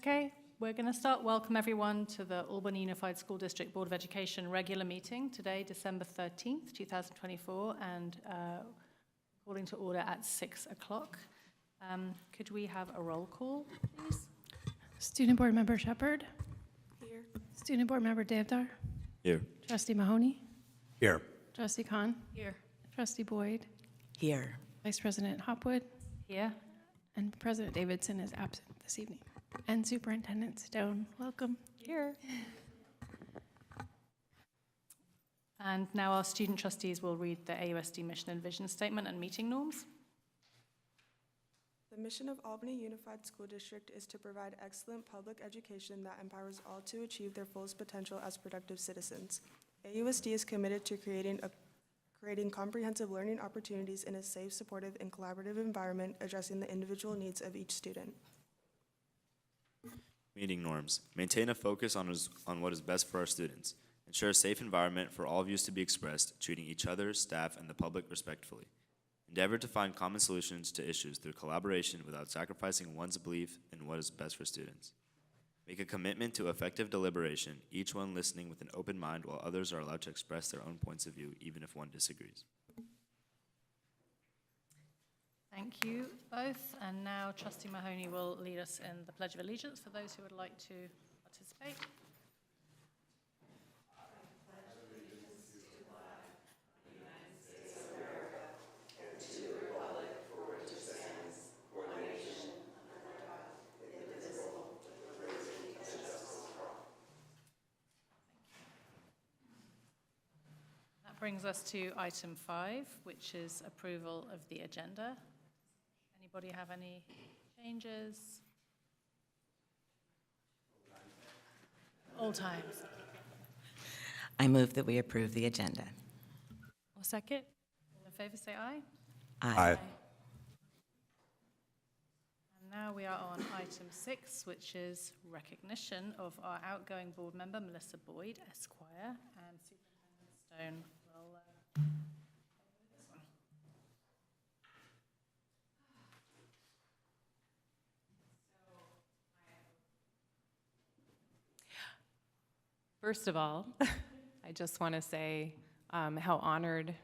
Okay, we're going to start. Welcome everyone to the Albany Unified School District Board of Education regular meeting today, December 13th, 2024, and calling to order at 6 o'clock. Could we have a roll call, please? Student Board Member Shepherd. Here. Student Board Member Devdar. Here. Trustee Mahoney. Here. Trustee Khan. Here. Trustee Boyd. Here. Vice President Hopwood. Here. And President Davidson is absent this evening. And Superintendent Stone. Welcome. Here. And now our student trustees will read the AUSD mission and vision statement and meeting norms. The mission of Albany Unified School District is to provide excellent public education that empowers all to achieve their fullest potential as productive citizens. AUSD is committed to creating comprehensive learning opportunities in a safe, supportive, and collaborative environment, addressing the individual needs of each student. Meeting norms. Maintain a focus on what is best for our students. Ensure a safe environment for all views to be expressed, treating each other, staff, and the public respectfully. Endeavor to find common solutions to issues through collaboration without sacrificing one's belief in what is best for students. Make a commitment to effective deliberation, each one listening with an open mind while others are allowed to express their own points of view, even if one disagrees. Thank you both. And now Trustee Mahoney will lead us in the Pledge of Allegiance for those who would like to participate. That brings us to item 5, which is approval of the agenda. Anybody have any changes? All times. I move that we approve the agenda. I'll second. All in favor, say aye. Aye. And now we are on item 6, which is recognition of our outgoing board member, Melissa Boyd, Esquire, and Superintendent Stone will this one. First of all, I just want to say how honored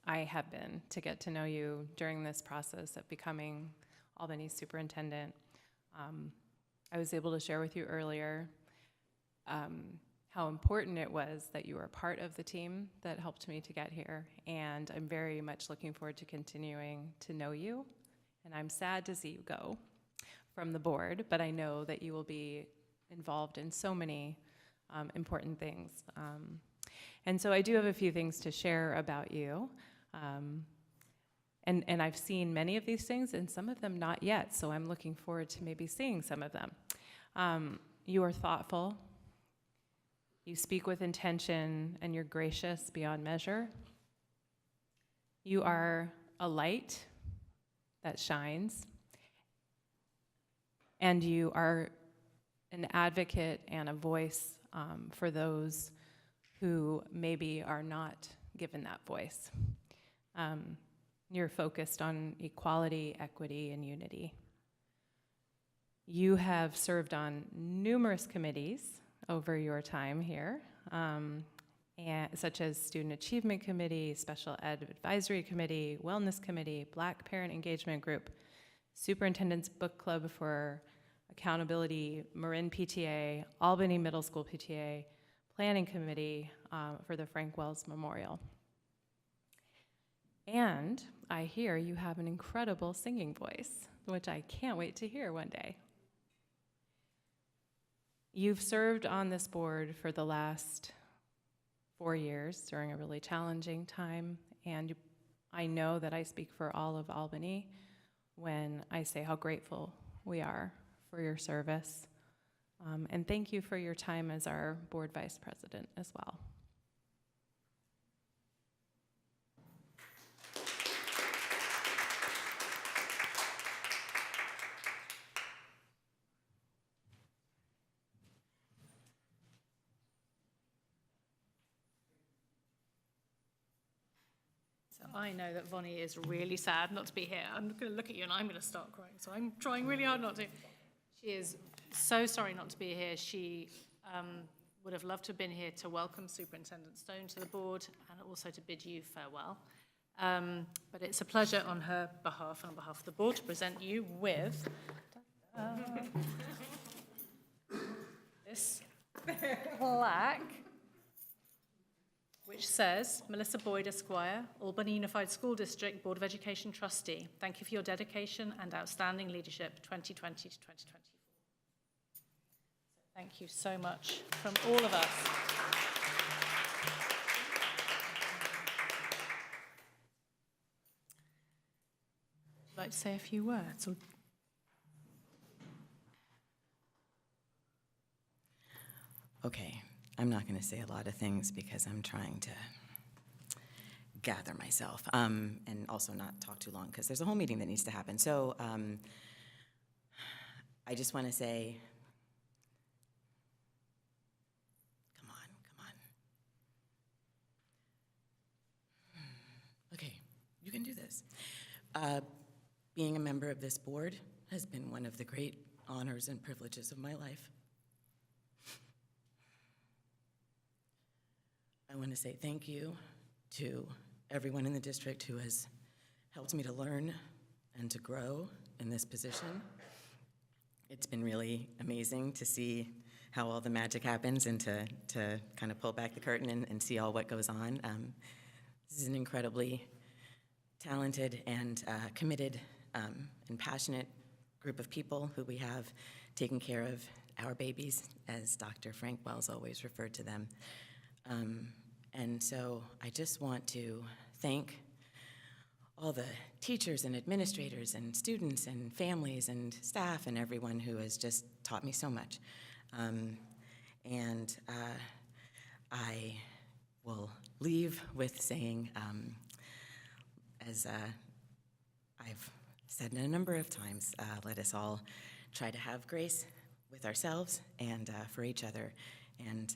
I have been to get to know you during this process of becoming Albany's superintendent. I was able to share with you earlier how important it was that you were part of the team that helped me to get here, and I'm very much looking forward to continuing to know you, and I'm sad to see you go from the board, but I know that you will be involved in so many important things. And so I do have a few things to share about you. And I've seen many of these things and some of them not yet, so I'm looking forward to maybe seeing some of them. You are thoughtful, you speak with intention, and you're gracious beyond measure. You are a light that shines, and you are an advocate and a voice for those who maybe are not given that voice. You're focused on equality, equity, and unity. You have served on numerous committees over your time here, such as Student Achievement Committee, Special Ed Advisory Committee, Wellness Committee, Black Parent Engagement Group, Superintendent's Book Club for Accountability, Marin PTA, Albany Middle School PTA, Planning Committee for the Frank Wells Memorial. And I hear you have an incredible singing voice, which I can't wait to hear one day. You've served on this board for the last 4 years during a really challenging time, and I know that I speak for all of Albany when I say how grateful we are for your service. And thank you for your time as our board vice president as well. So I know that Vonnie is really sad not to be here. I'm going to look at you and I'm going to start crying. So I'm trying really hard not to. She is so sorry not to be here. She would have loved to have been here to welcome Superintendent Stone to the board and also to bid you farewell. But it's a pleasure on her behalf and on behalf of the board to present you with this plaque, which says, Melissa Boyd, Esquire, Albany Unified School District Board of Education Trustee. Thank you for your dedication and outstanding leadership 2020 to 2024. Thank you so much from all of us. Would you like to say a few words? Okay, I'm not going to say a lot of things because I'm trying to gather myself and also not talk too long because there's a whole meeting that needs to happen. So I just want to say, come on. Okay, you can do this. Being a member of this board has been one of the great honors and privileges of my life. I want to say thank you to everyone in the district who has helped me to learn and to grow in this position. It's been really amazing to see how all the magic happens and to kind of pull back the curtain and see all what goes on. This is an incredibly talented and committed and passionate group of people who we have taking care of our babies, as Dr. Frank Wells always referred to them. And so I just want to thank all the teachers and administrators and students and families and staff and everyone who has just taught me so much. And I will leave with saying, as I've said a number of times, let us all try to have grace with ourselves and for each other, and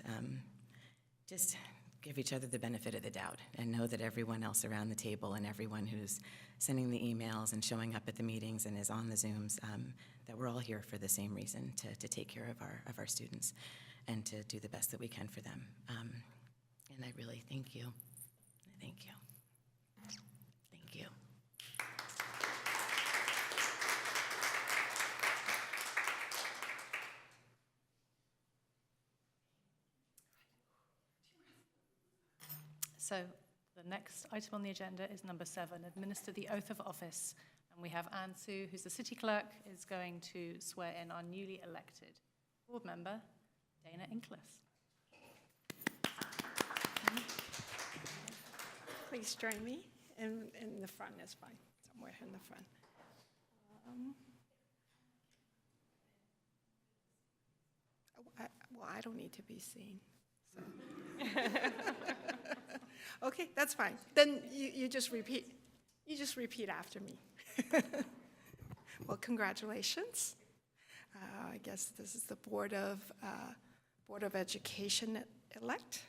just give each other the benefit of the doubt and know that everyone else around the table and everyone who's sending the emails and showing up at the meetings and is on the Zooms, that we're all here for the same reason, to take care of our students and to do the best that we can for them. And I really thank you. Thank you. Thank you. So the next item on the agenda is number 7, administer the oath of office. And we have Anne Sue, who's the city clerk, is going to swear in our newly elected board member, Dana Inkles. Please join me in the front is fine, somewhere in the front. I don't need to be seen. So. Okay, that's fine. Then you just repeat. You just repeat after me. Well, congratulations. I guess this is the Board of Education elect.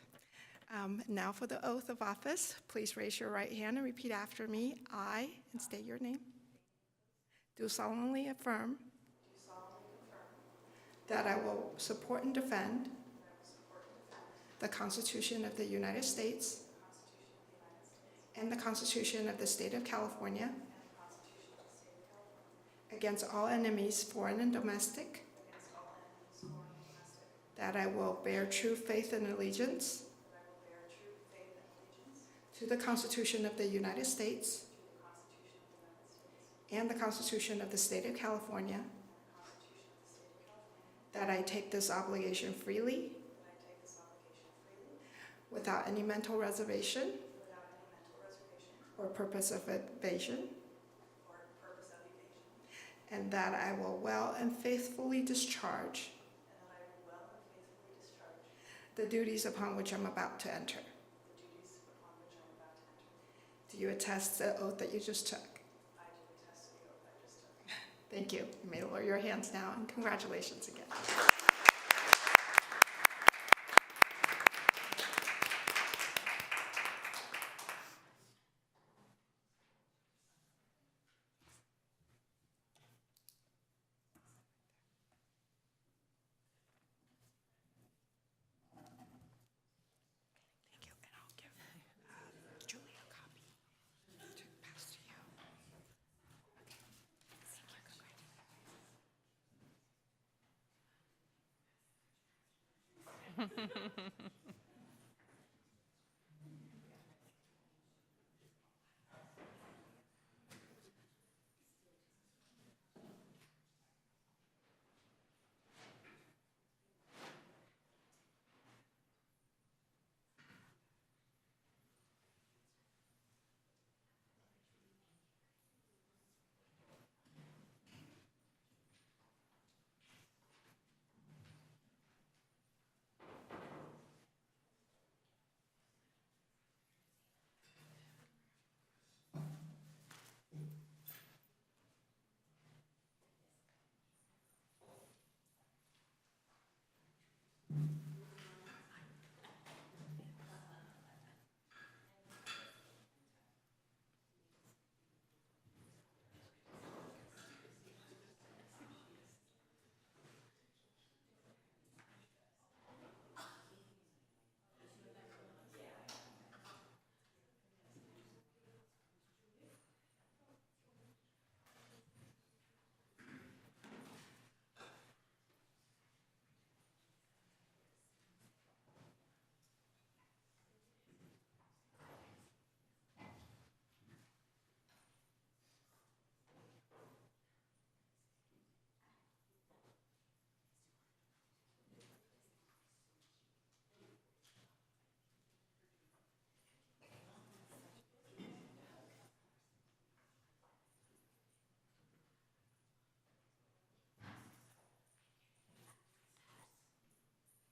Now for the oath of office. Please raise your right hand and repeat after me. I, and state your name, do solemnly affirm that I will support and defend the Constitution of the United States and the Constitution of the State of California against all enemies, foreign and domestic, that I will bear true faith and allegiance to the Constitution of the United States and the Constitution of the State of California, that I take this obligation freely, without any mental reservation or purpose of evasion, and that I will well and faithfully discharge the duties upon which I'm about to enter. Do you attest to the oath that you just took? I do attest to the oath I just took. Thank you. You may lower your hands now, and congratulations again.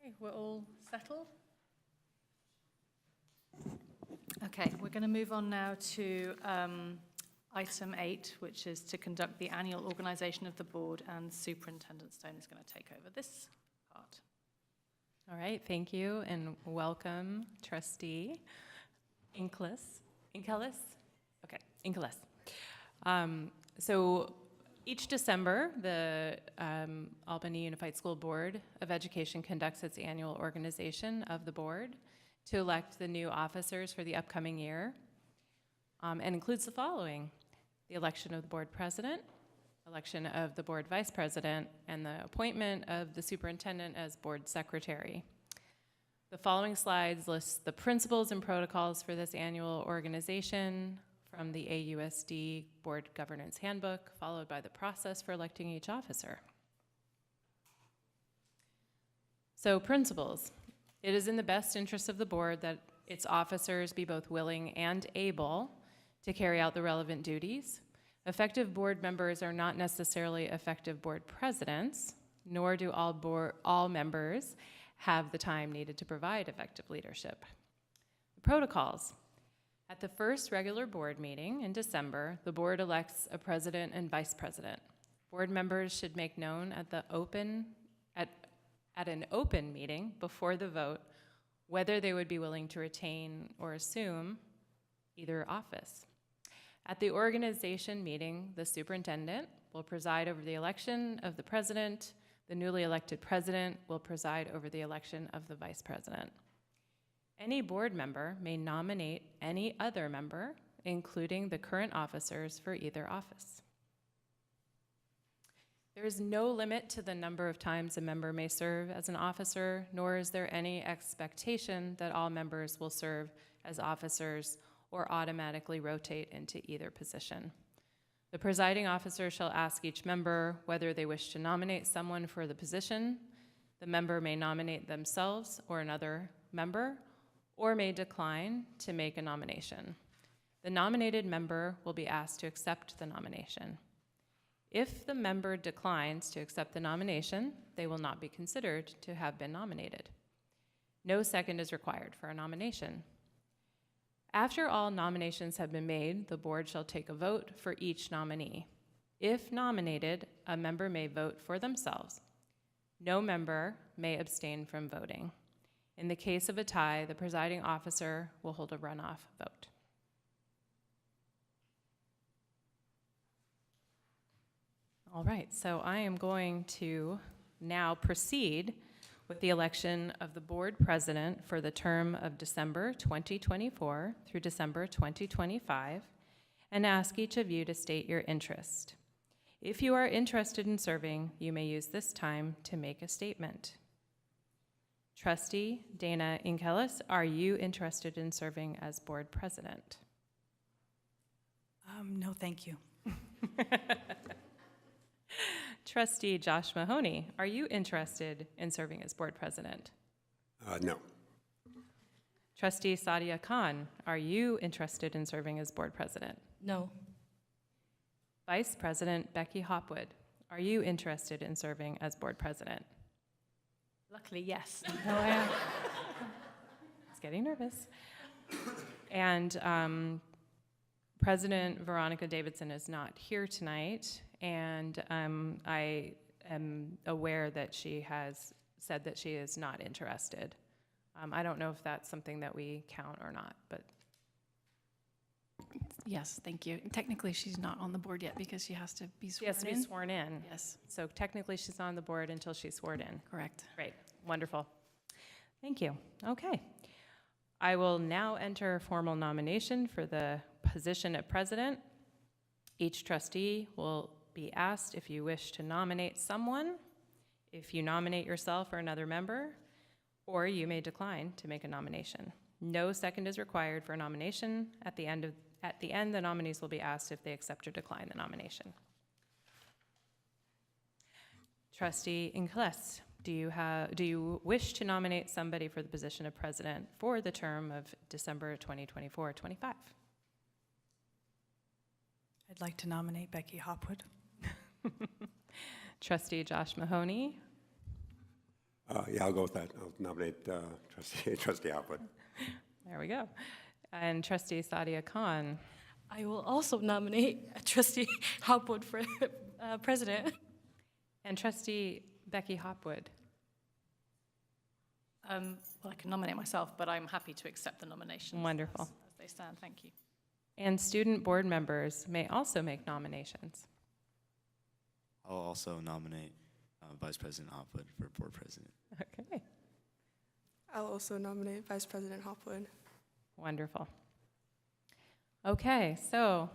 Okay, we're all settled? Okay, we're going to move on now to item 8, which is to conduct the annual organization of the board, and Superintendent Stone is going to take over this part. All right, thank you and welcome, Trustee Inkelis. Okay, Inkelis. So each December, the Albany Unified School Board of Education conducts its annual organization of the board to elect the new officers for the upcoming year, and includes the following: the election of the board president, election of the board vice president, and the appointment of the superintendent as board secretary. The following slides list the principles and protocols for this annual organization from the AUSD Board Governance Handbook, followed by the process for electing each officer. So, principles. It is in the best interest of the board that its officers be both willing and able to carry out the relevant duties. Effective board members are not necessarily effective board presidents, nor do all members have the time needed to provide effective leadership. The protocols. At the first regular board meeting in December, the board elects a president and vice president. Board members should make known at an open meeting before the vote whether they would be willing to retain or assume either office. At the organization meeting, the superintendent will preside over the election of the president. The newly elected president will preside over the election of the vice president. Any board member may nominate any other member, including the current officers, for either office. There is no limit to the number of times a member may serve as an officer, nor is there any expectation that all members will serve as officers or automatically rotate into either position. The presiding officer shall ask each member whether they wish to nominate someone for the position. The member may nominate themselves or another member, or may decline to make a nomination. The nominated member will be asked to accept the nomination. If the member declines to accept the nomination, they will not be considered to have been nominated. No second is required for a nomination. After all nominations have been made, the board shall take a vote for each nominee. If nominated, a member may vote for themselves. No member may abstain from voting. In the case of a tie, the presiding officer will hold a runoff vote. All right, so I am going to now proceed with the election of the board president for the term of December 2024 through December 2025, and ask each of you to state your interest. If you are interested in serving, you may use this time to make a statement. Trustee Dana Inkelis, are you interested in serving as board president? No, thank you. Trustee Josh Mahoney, are you interested in serving as board president? No. Trustee Sadia Khan, are you interested in serving as board president? No. Vice President Becky Hopwood, are you interested in serving as board president? Luckily, yes. No, I am. It's getting nervous. And President Veronica Davidson is not here tonight, and I am aware that she has said that she is not interested. I don't know if that's something that we count or not, but Yes, thank you. Technically, she's not on the board yet because she has to be she sworn has to be in. sworn in. Yes, So technically, she's on the board until she's sworn in. correct. Great, wonderful. Thank you. Okay. I will now enter a formal nomination for the position of president. Each trustee will be asked if you wish to nominate someone, if you nominate yourself or another member, or you may decline to make a nomination. No second is required for a nomination. At the end, the nominees will be asked if they accept or decline the nomination. Trustee Inkelis, do you wish to nominate somebody for the position of president for the term of December 2024-25? I'd like to nominate Becky Hopwood. Trustee Josh Mahoney, Yeah, I'll go with that. I'll nominate Trustee Hopwood. there we go. And Trustee Sadia Khan. I will also nominate Trustee Hopwood for president. And Trustee Becky Hopwood. Well, I can nominate myself, but I'm happy to accept the nominations. Wonderful. As they stand, thank you. And student board members may also make nominations. I'll also nominate Vice President Hopwood for board president. Okay, I'll also nominate Vice President Hopwood. wonderful. Okay, so.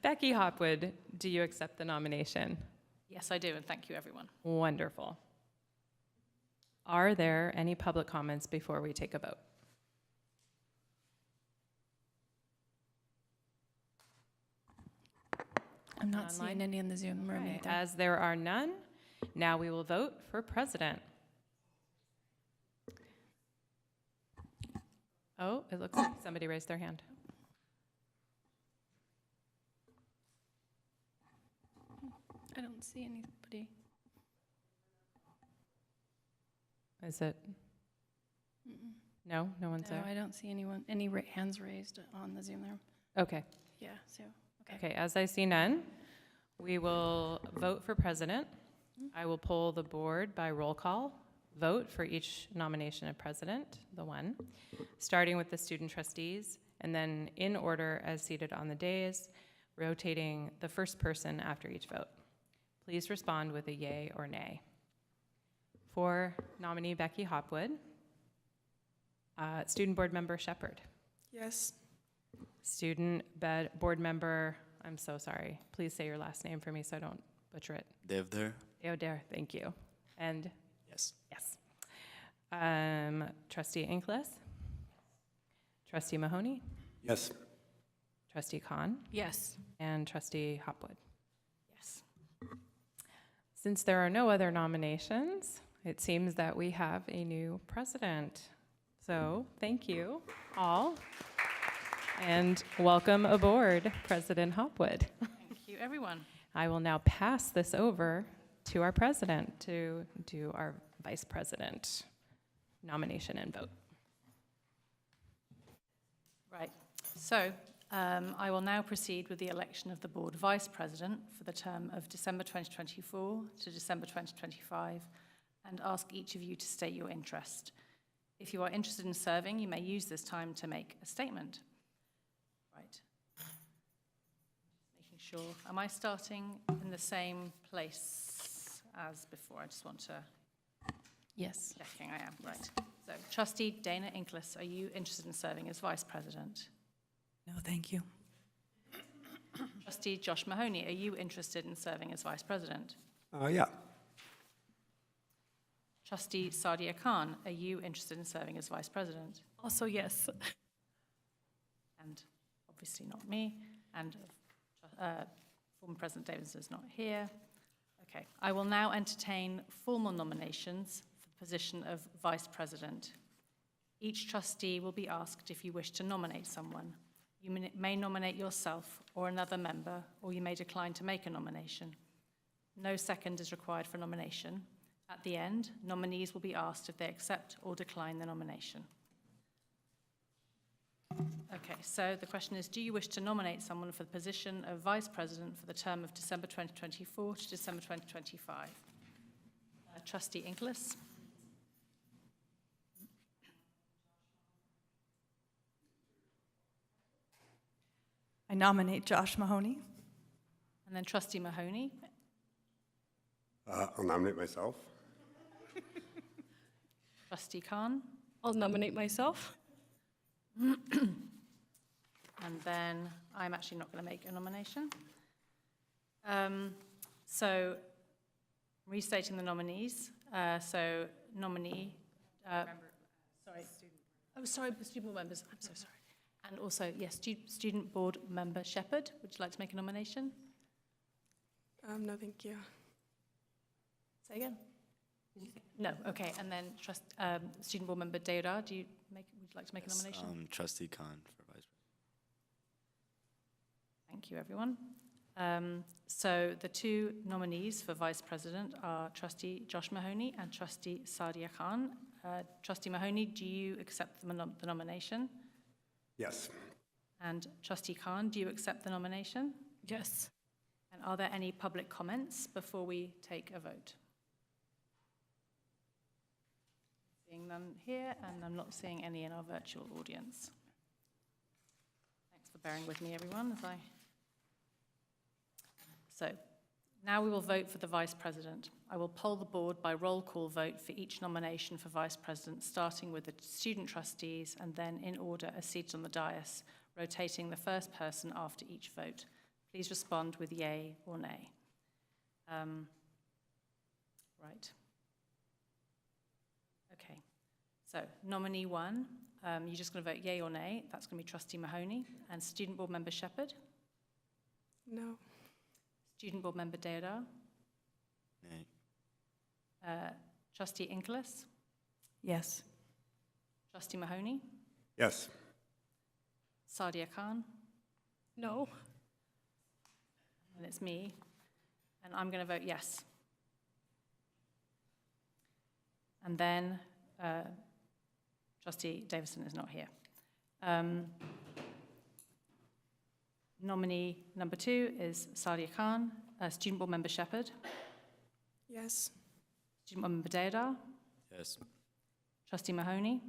Becky Hopwood, do you accept the nomination? Yes, I do, and thank you, everyone. Wonderful. Are there any public comments before we take a vote? I'm not Online? seeing any in the Zoom room Okay, either. as there are none, now we will vote for president. Oh, it looks like somebody raised their hand. I don't see anybody. Is it? No, no one's No, there? I don't see anyone, any hands raised on the Zoom room. Okay, Yeah, so, okay. okay, as I see none, we will vote for president. I will poll the board by roll call, vote for each nomination of president, the one, starting with the student trustees, and then in order as seated on the dais, rotating the first person after each vote. Please respond with a yay or nay. For nominee Becky Hopwood, student board member Shepherd, Yes. student board member, I'm so sorry, please say your last name for me so I don't butcher it. Devder? Deodare, thank you. And Yes. yes. Trustee Inkelis, Trustee Mahoney, Yes. Trustee Khan, Yes. and Trustee Hopwood. Yes. Since there are no other nominations, it seems that we have a new president. So thank you all, and welcome aboard, President Hopwood. Thank you, everyone. I will now pass this over to our president to do our vice president nomination and vote. Right. So I will now proceed with the election of the board vice president for the term of December 2024 to December 2025, and ask each of you to state your interest. If you are interested in serving, you may use this time to make a statement. Right. Making sure. Am I starting in the same place as before? I just want to Yes. checking I am. Right. So, Trustee Dana Inkelis, are you interested in serving as vice president? No, thank you. Trustee Josh Mahoney, are you interested in serving as Vice President? Yeah. Trustee Sadia Khan, are you interested in serving as Vice President? Also, yes. And obviously not me. And former President Davidson is not here. Okay, I will now entertain formal nominations for the position of Vice President. Each trustee will be asked if you wish to nominate someone. You may nominate yourself or another member, or you may decline to make a nomination. No second is required for nomination. At the end, nominees will be asked if they accept or decline the nomination. Okay, so the question is, do you wish to nominate someone for the position of Vice President for the term of December 2024 to December 2025? Trustee Inglis. I nominate Josh Mahoney. And then Trustee Mahoney. I'll nominate myself. Trustee Khan. I'll nominate myself. And then I'm actually not going to make a nomination. So restating the nominees. So nominee. Student board members. I'm so sorry. And also, yes, student board member Shepherd. Would you like to make a nomination? No, thank you. Say again. No. Okay. And then student board member Deodar. Would you like to make a nomination? Trustee Khan for Vice President. Thank you, everyone. So the two nominees for Vice President are Trustee Josh Mahoney and Trustee Sadia Khan. Trustee Mahoney, do you accept the nomination? Yes. And Trustee Khan, do you accept the nomination? Yes. And are there any public comments before we take a vote? Seeing none here, and I'm not seeing any in our virtual audience. Thanks for bearing with me, everyone, So, now we will vote for the Vice President. I will poll the board by roll call vote for each nomination for Vice President, starting with the student trustees and then in order as seated on the dais, rotating the first person after each vote. Please respond with yay or nay. Right. Okay. So, nominee one, you're just going to vote yay or nay. That's going to be Trustee Mahoney. And Student Board Member Shepherd? No. Student Board Member Deodar? Nay. Trustee Inglis? Yes. Trustee Mahoney? Yes. Sadia Khan? No. And it's me. And I'm going to vote yes. And then Trustee Davison is not here. Nominee number two is Sadia Khan. Student Board Member Shepherd? Yes. Student Board Member Deodar? Yes. Trustee Mahoney?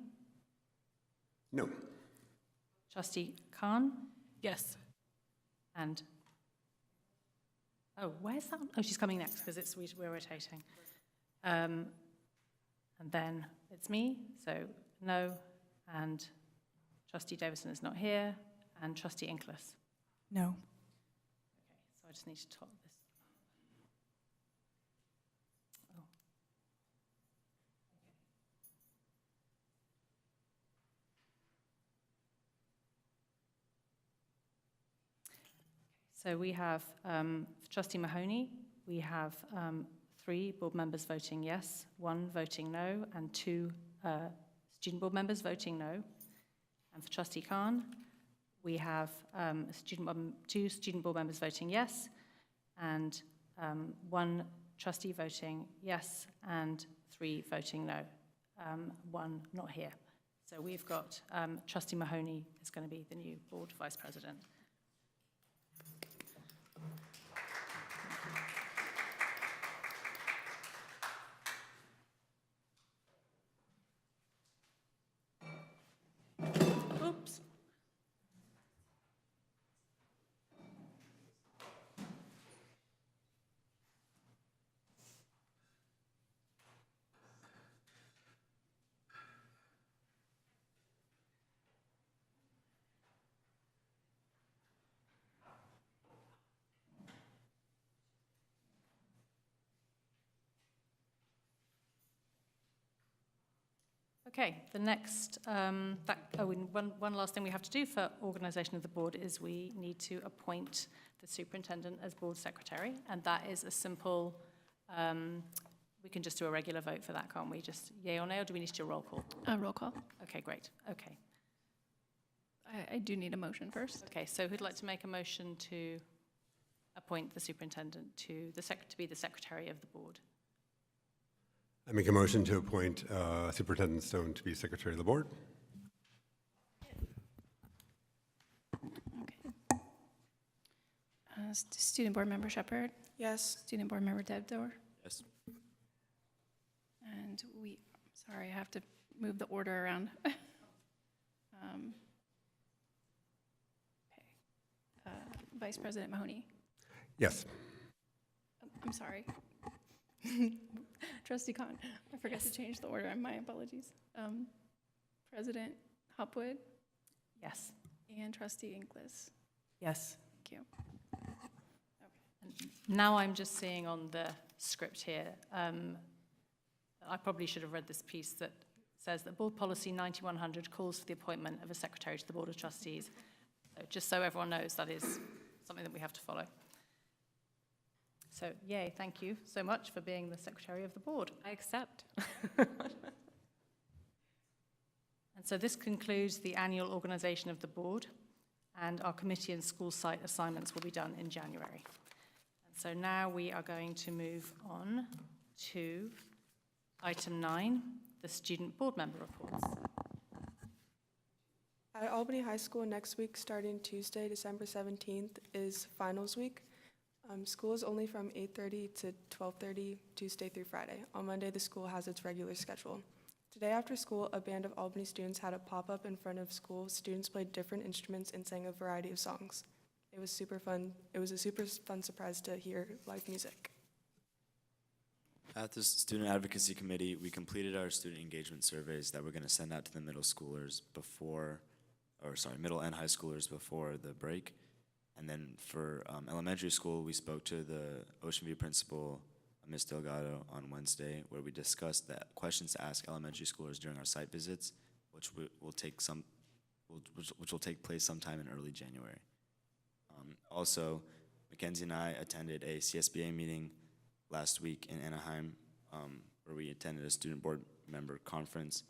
No. Trustee Khan? Yes. And, oh, where's that one? Oh, she's coming next because we're rotating. And then it's me, so no, and Trustee Davison is not here, and Trustee Inglis. No. Okay, so I just need to top this. Oh. So we have Trustee Mahoney, we have 3 board members voting yes, 1 voting no, and 2 student board members voting no. And for Trustee Khan, we have 2 student board members voting yes, and 1 trustee voting yes, and 3 voting no, 1 not here. So we've got Trustee Mahoney is going to be the new board vice president. Oops. Okay, the next, one last thing we have to do for organisation of the board is we need to appoint the superintendent as board secretary, and that is a simple, we can just do a regular vote for that, can't we? Just yay or nay, or do we need to do a roll call? Roll call. Okay, great, okay. I do need a motion first. Okay, so who'd like to make a motion to appoint the superintendent to be the secretary of the board? I make a motion to appoint Superintendent Stone to be Secretary of the Board. Okay. Student Board Member Shepherd, Yes. Student Board Member Debdor, Yes. and sorry, I have to move the order around. Vice President Mahoney. Yes. I'm sorry. Trustee Khan, I forgot to change the order. My apologies. President Hopwood Yes. and Trustee Inglis. Yes. Thank you. Now I'm just seeing on the script here, I probably should have read this piece that says that Board Policy 9100 calls for the appointment of a secretary to the Board of Trustees. So just so everyone knows, that is something that we have to follow. So, yay, thank you so much for being the secretary of the board. I accept. And so this concludes the annual organisation of the board, and our committee and school site assignments will be done in January. And so now we are going to move on to item 9, the student board member reports. At Albany High School next week, starting Tuesday, December 17th, is finals week. School is only from 8:30 to 12:30, Tuesday through Friday. On Monday, the school has its regular schedule. Today after school, a band of Albany students had a pop-up in front of school. Students played different instruments and sang a variety of songs. It was super fun. It was a super fun surprise to hear live music. At the Student Advocacy Committee, we completed our student engagement surveys that we're going to send out to the middle and high schoolers before the break. And then for elementary school, we spoke to the Ocean View principal, Ms. Delgado, on Wednesday, where we discussed the questions to ask elementary schoolers during our site visits, which will take place sometime in early January. Also, Mackenzie and I attended a CSBA meeting last week in Anaheim, where we attended a student board member conference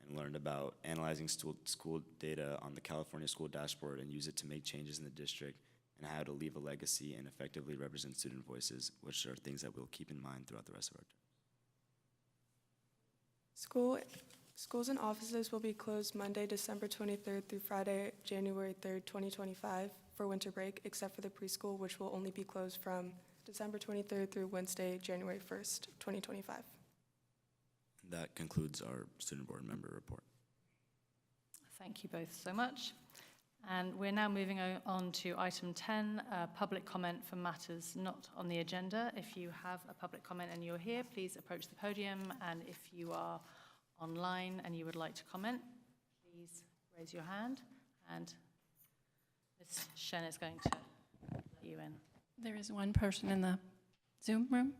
and learned about analyzing school data on the California School Dashboard and use it to make changes in the district, and how to leave a legacy and effectively represent student voices, which are things that we'll keep in mind throughout the rest of our term. Schools and offices will be closed Monday, December 23rd through Friday, January 3rd, 2025 for winter break, except for the preschool, which will only be closed from December 23rd through Wednesday, January 1st, 2025. That concludes our student board member report. Thank you both so much. And we're now moving on to item 10, public comment for matters not on the agenda. If you have a public comment and you're here, please approach the podium. And if you are online and you would like to comment, please raise your hand. And Ms. Shen is going to let you in. There is one person in the Zoom room,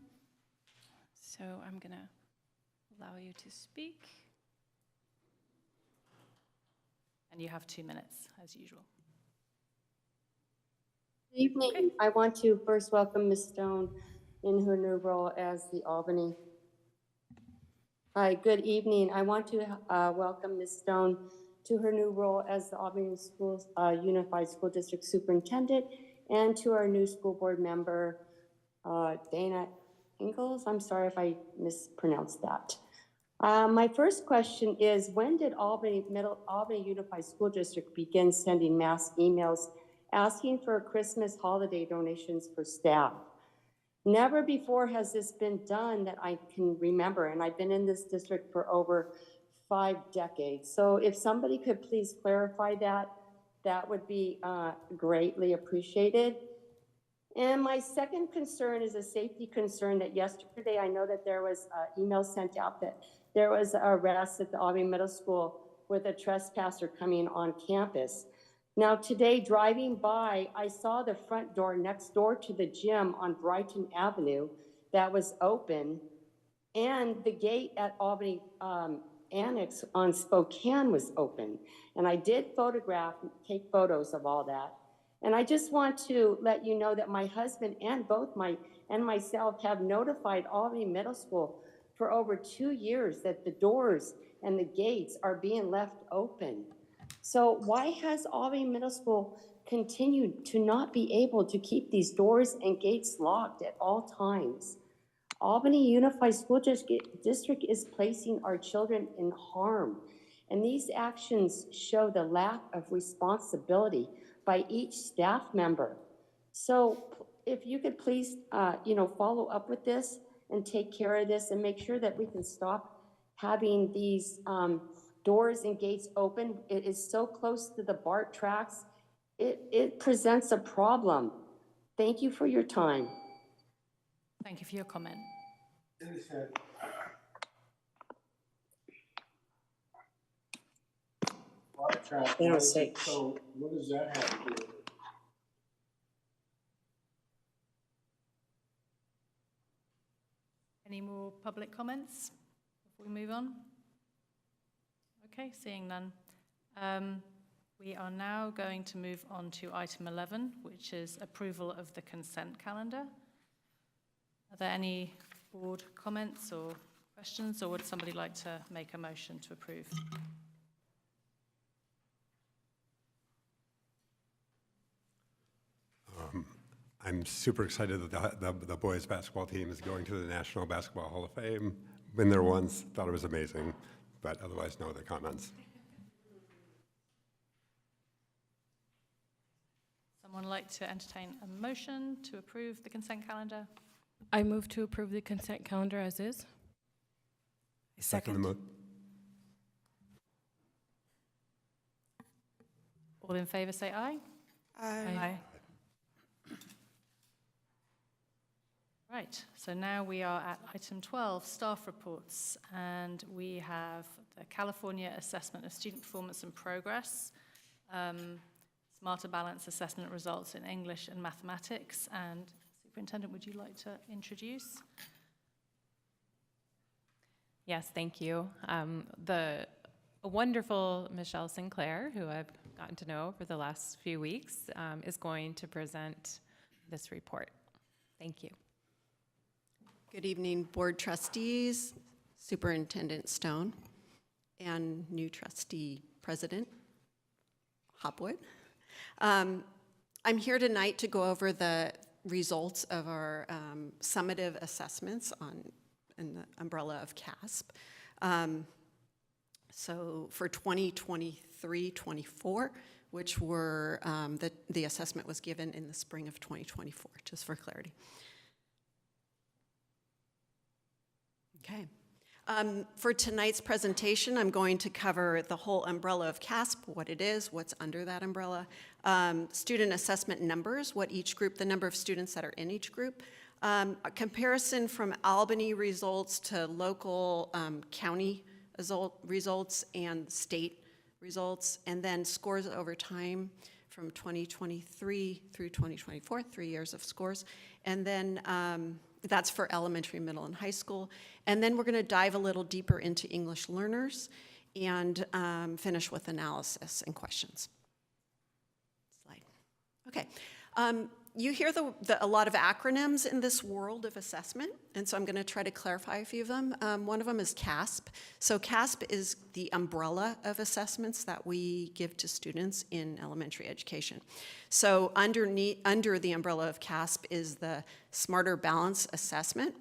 so I'm going to allow you to speak. And you have 2 minutes, as usual. Good evening. Okay. I want to first welcome Ms. Stone in her new role as the Albany. Hi, good evening. I want to welcome Ms. Stone to her new role as the Albany Schools Unified School District Superintendent, and to our new school board member, Dana Ingalls. I'm sorry if I mispronounced that. My first question is, when did Albany Unified School District begin sending mass emails asking for Christmas holiday donations for staff? Never before has this been done that I can remember, and I've been in this district for over 5 decades. So if somebody could please clarify that, that would be greatly appreciated. And my second concern is a safety concern that yesterday I know that there was an email sent out that there was an arrest at the Albany Middle School with a trespasser coming on campus. Now today, driving by, I saw the front door next door to the gym on Brighton Avenue that was open, and the gate at Albany annex on Spokane was open. And I did take photos of all that. And I just want to let you know that my husband and myself have notified Albany Middle School for over 2 years that the doors and the gates are being left open. So why has Albany Middle School continued to not be able to keep these doors and gates locked at all times? Albany Unified School District is placing our children in harm, and these actions show the lack of responsibility by each staff member. So if you could please, follow up with this and take care of this and make sure that we can stop having these doors and gates open. It is so close to the BART tracks. It presents a problem. Thank you for your time. Thank you for your comment. They don't say. So what does that have to do with it? Any more public comments before we move on? Okay, seeing none. We are now going to move on to item 11, which is approval of the consent calendar. Are there any board comments or questions, or would somebody like to make a motion to approve? I'm super excited that the boys basketball team is going to the National Basketball Hall of Fame. Been there once, thought it was amazing, but otherwise no other comments. Someone like to entertain a motion to approve the consent calendar? I move to approve the consent calendar as is. Second. All in favor say aye. Aye. Right, so now we are at item 12, staff reports, and we have the California Assessment of Student Performance and Progress, Smarter Balance Assessment Results in English and Mathematics, and Superintendent, would you like to introduce? Yes, thank you. The wonderful Michelle Sinclair, who I've gotten to know for the last few weeks, is going to present this report. Thank you. Good evening, board trustees, Superintendent Stone, and new trustee president, Hopwood. I'm here tonight to go over the results of our summative assessments in the umbrella of KASP. So for 2023-24, which were, the assessment was given in the spring of 2024, just for clarity. Okay. For tonight's presentation, I'm going to cover the whole umbrella of KASP, what it is, what's under that umbrella, student assessment numbers, what each group, the number of students that are in each group, a comparison from Albany results to local county results and state results, and then scores over time from 2023 through 2024, 3 years of scores, and then that's for elementary, middle, and high school. And then we're going to dive a little deeper into English learners and finish with analysis and questions. Slide. Okay. You hear a lot of acronyms in this world of assessment, and so I'm going to try to clarify a few of them. One of them is KASP. So KASP is the umbrella of assessments that we give to students in elementary education. So under the umbrella of KASP is the Smarter Balanced Assessment.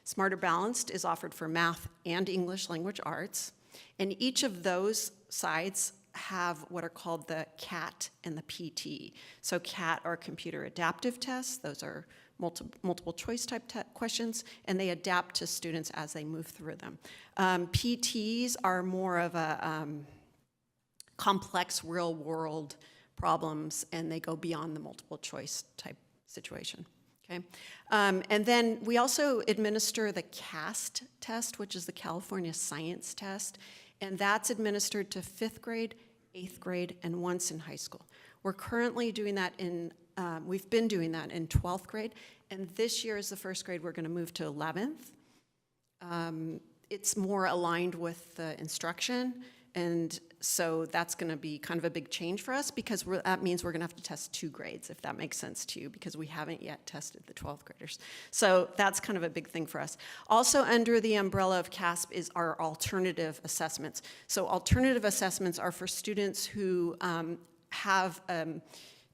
Smarter Balanced is offered for math and English language arts, and each of those sides have what are called the CAT and the PT. So CAT are computer adaptive tests. Those are multiple choice type questions, and they adapt to students as they move through them. PTs are more of a complex real world problems, and they go beyond the multiple choice type situation. Okay. And then we also administer the CAST test, which is the California Science Test, and that's administered to 5th grade, 8th grade, and once in high school. We're currently doing that we've been doing that in 12th grade, and this year is the 1st grade we're going to move to 11th. it's more aligned with the instruction, and so that's going to be kind of a big change for us, because that means we're going to have to test 2 grades, if that makes sense to you, because we haven't yet tested the 12th graders. So that's kind of a big thing for us. Also under the umbrella of KASP is our alternative assessments. So alternative assessments are for students who have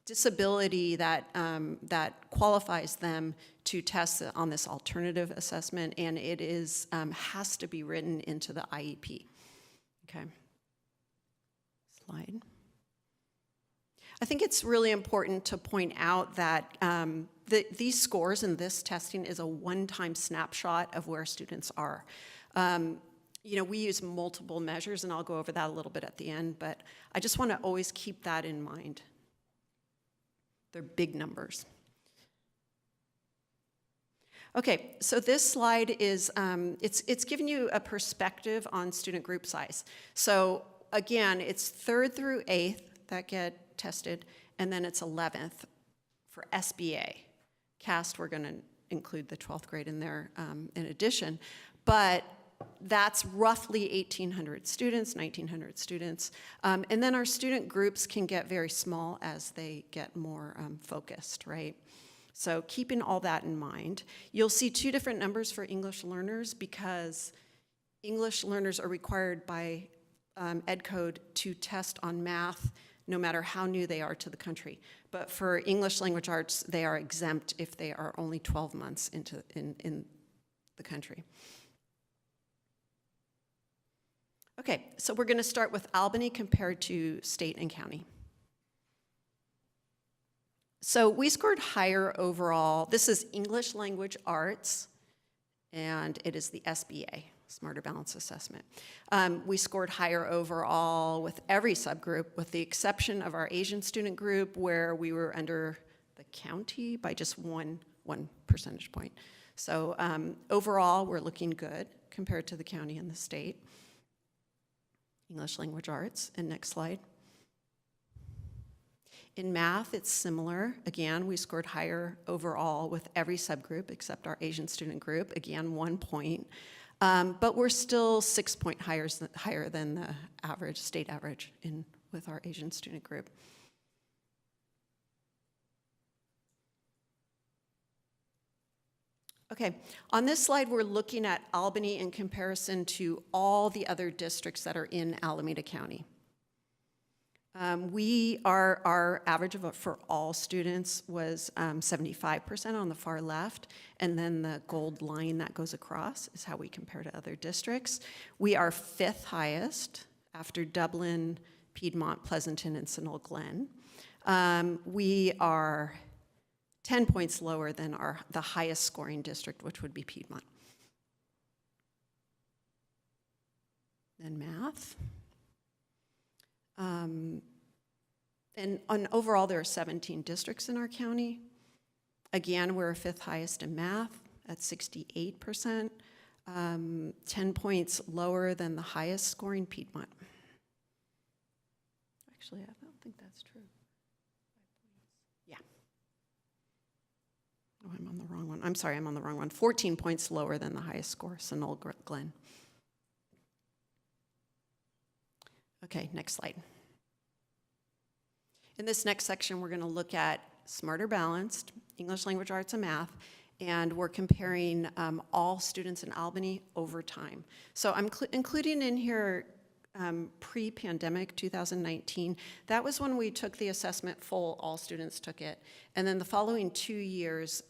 disability that qualifies them to test on this alternative assessment, and it is has to be written into the IEP. Okay. Slide. I think it's really important to point out that these scores and this testing is a one-time snapshot of where students are. You know, we use multiple measures, and I'll go over that a little bit at the end, but I just want to always keep that in mind. They're big numbers. Okay, so this slide is, it's giving you a perspective on student group size. So again, it's 3rd through 8th that get tested, and then it's 11th for SBA. CAST, we're gonna include the 12th grade in there in addition, but that's roughly 1,800 students, 1,900 students. And then our student groups can get very small as they get more focused, right? So keeping all that in mind, you'll see 2 different numbers for English learners, because English learners are required by Ed Code to test on math no matter how new they are to the country. But for English language arts, they are exempt if they are only 12 months in the country. Okay, so we're going to start with Albany compared to state and county. So we scored higher overall. This is English language arts, and it is the SBA, Smarter Balance Assessment. We scored higher overall with every subgroup, with the exception of our Asian student group, where we were under the county by just one percentage point. So overall, we're looking good compared to the county and the state. English language arts, and next slide. In math, it's similar. Again, we scored higher overall with every subgroup except our Asian student group, again, 1 point. But we're still 6 points higher than the average, state average with our Asian student group. Okay, on this slide, we're looking at Albany in comparison to all the other districts that are in Alameda County. Our average for all students was 75% on the far left, and then the gold line that goes across is how we compare to other districts. We are 5th highest after Dublin, Piedmont, Pleasanton, and Sunol Glen. We are 10 points lower than the highest scoring district, which would be Piedmont. Then math. And overall, there are 17 districts in our county. Again, we're 5th highest in math at 68%, 10 points lower than the highest scoring Piedmont. Actually, I don't think that's true. Yeah. Oh, I'm on the wrong one. I'm sorry, I'm on the wrong one. 14 points lower than the highest score, Sunol Glen. Okay, next slide. In this next section, we're going to look at Smarter Balanced, English Language Arts and Math, and we're comparing all students in Albany over time. So I'm including in here pre-pandemic 2019. That was when we took the assessment full, all students took it. And then the following 2 years,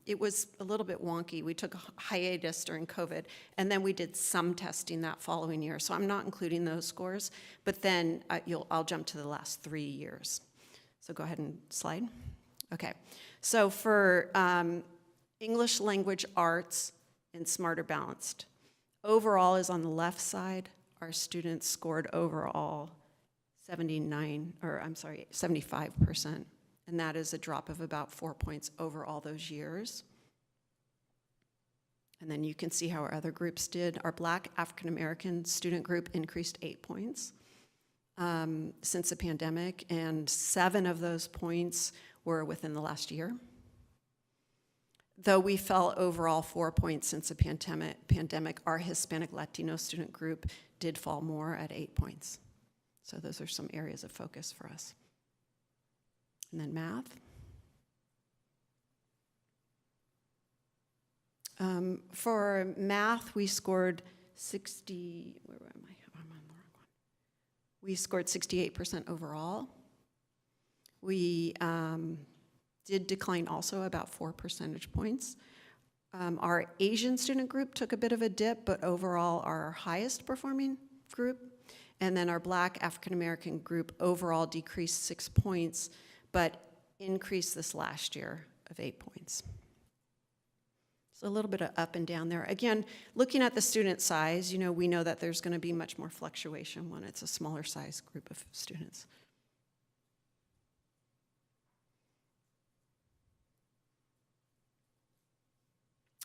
it was a little bit wonky. We took a hiatus during COVID, and then we did some testing that following year. So I'm not including those scores, but then I'll jump to the last 3 years. So go ahead and slide. Okay, so for English language arts and Smarter Balanced, overall is on the left side. Our students scored overall 75%. And that is a drop of about 4 points over all those years. And then you can see how our other groups did. Our Black African-American student group increased 8 points since the pandemic, and 7 of those points were within the last year. though we fell overall 4 points since the pandemic, our Hispanic Latino student group did fall more at 8 points. So those are some areas of focus for us. And then math. For math, we scored 60, where am I? I'm on the wrong one. We scored 68% overall. We did decline also about 4 percentage points. Our Asian student group took a bit of a dip, but overall our highest performing group. And then our Black African American group overall decreased 6 points, but increased this last year of 8 points. So a little bit of up and down there. Again, looking at the student size, we know that there's going to be much more fluctuation when it's a smaller size group of students.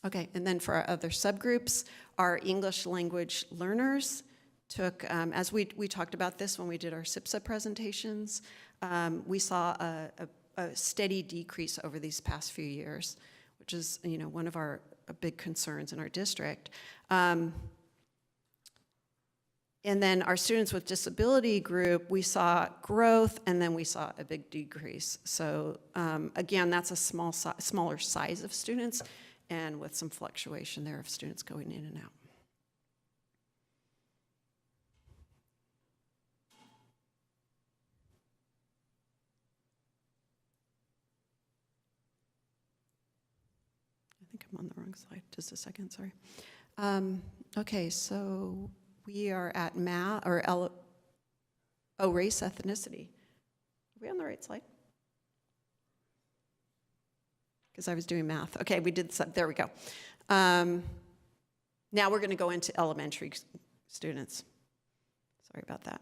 Okay, and then for our other subgroups, our English language learners took, as we talked about this when we did our SIPSA presentations, we saw a steady decrease over these past few years, which is, one of our big concerns in our district. And then our students with disability group, we saw growth, and then we saw a big decrease. So again, that's a smaller size of students, and with some fluctuation there of students going in and out. I think I'm on the wrong slide. Just a second, sorry. Okay, so we are at math, or race, ethnicity. Are we on the right slide? Because I was doing math. Okay, we did some, there we go. Now we're going to go into elementary students. Sorry about that.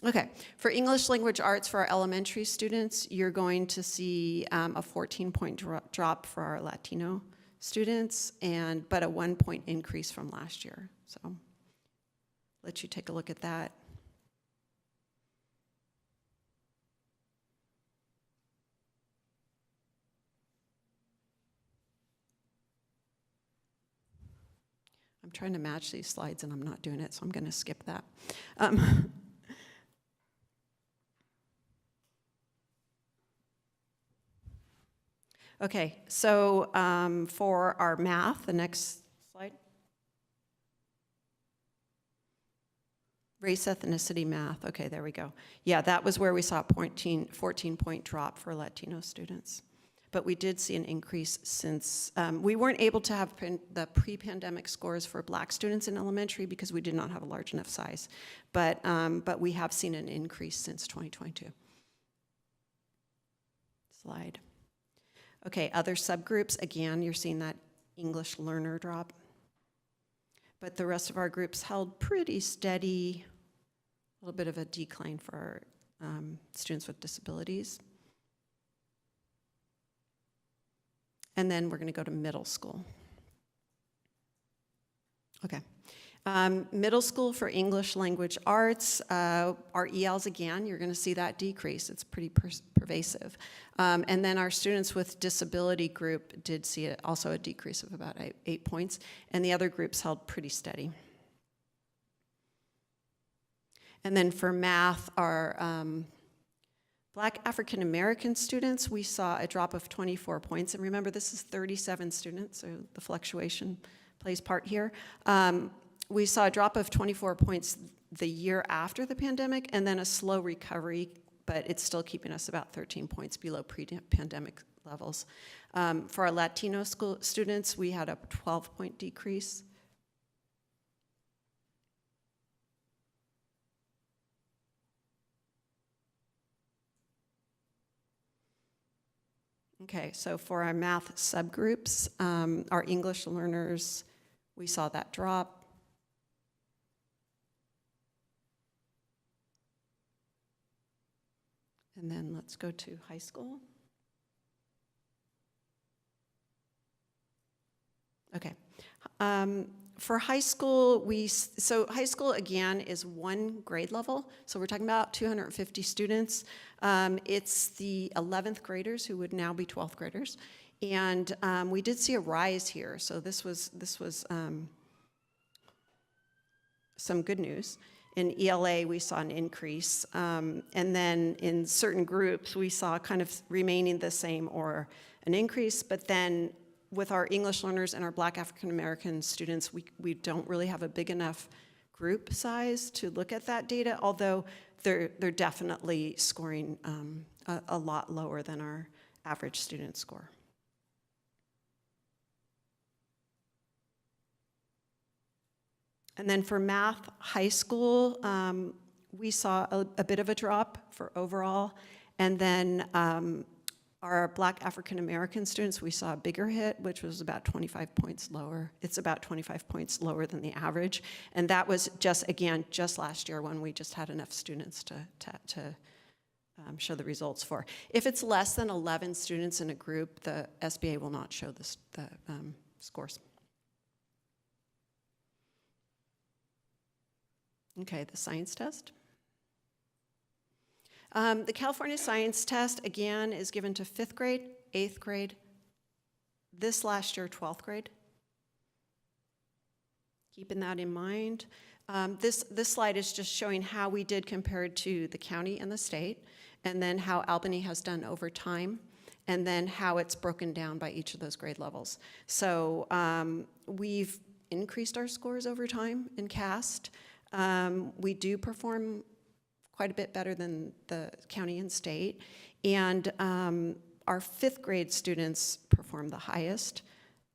Okay, for English language arts for our elementary students, you're going to see a 14-point drop for our Latino students, but a 1-point increase from last year. So let you take a look at that. I'm trying to match these slides and I'm not doing it, so I'm going to skip that. Okay, so for our math, the next slide. Race, ethnicity, math. Okay, there we go. Yeah, that was where we saw a 14-point drop for Latino students. But we did see an increase since, we weren't able to have the pre-pandemic scores for Black students in elementary because we did not have a large enough size. But we have seen an increase since 2022. Slide. Okay, other subgroups, again, you're seeing that English learner drop. But the rest of our groups held pretty steady, a little bit of a decline for our students with disabilities. And then we're going to go to middle school. Okay. Middle school for English language arts, our ELs again, you're going to see that decrease. It's pretty pervasive. And then our students with disability group did see also a decrease of about 8 points, and the other groups held pretty steady. And then for math, our Black African American students, we saw a drop of 24 points. And remember, this is 37 students, so the fluctuation plays part here. We saw a drop of 24 points the year after the pandemic, and then a slow recovery, but it's still keeping us about 13 points below pre-pandemic levels. For our Latino school students, we had a 12-point decrease. Okay, so for our math subgroups, our English learners, we saw that drop. And then let's go to high school. Okay. For high school, so high school again is one grade level. So we're talking about 250 students. It's the 11th graders who would now be 12th graders. And we did see a rise here. So this was some good news. In ELA, we saw an increase. And then in certain groups, we saw kind of remaining the same or an increase. But then with our English learners and our Black African American students, we don't really have a big enough group size to look at that data, although they're definitely scoring a lot lower than our average student score. And then for math, high school, we saw a bit of a drop for overall. And then our Black African American students, we saw a bigger hit, which was about 25 points lower. It's about 25 points lower than the average. And that was just last year when we just had enough students to show the results for. If it's less than 11 students in a group, the SBA will not show the scores. Okay, the science test. The California Science Test, again, is given to 5th grade, 8th grade, this last year, 12th grade. Keeping that in mind. This slide is just showing how we did compared to the county and the state, and then how Albany has done over time, and then how it's broken down by each of those grade levels. So we've increased our scores over time in CAST. We do perform quite a bit better than the county and state. And our 5th grade students perform the highest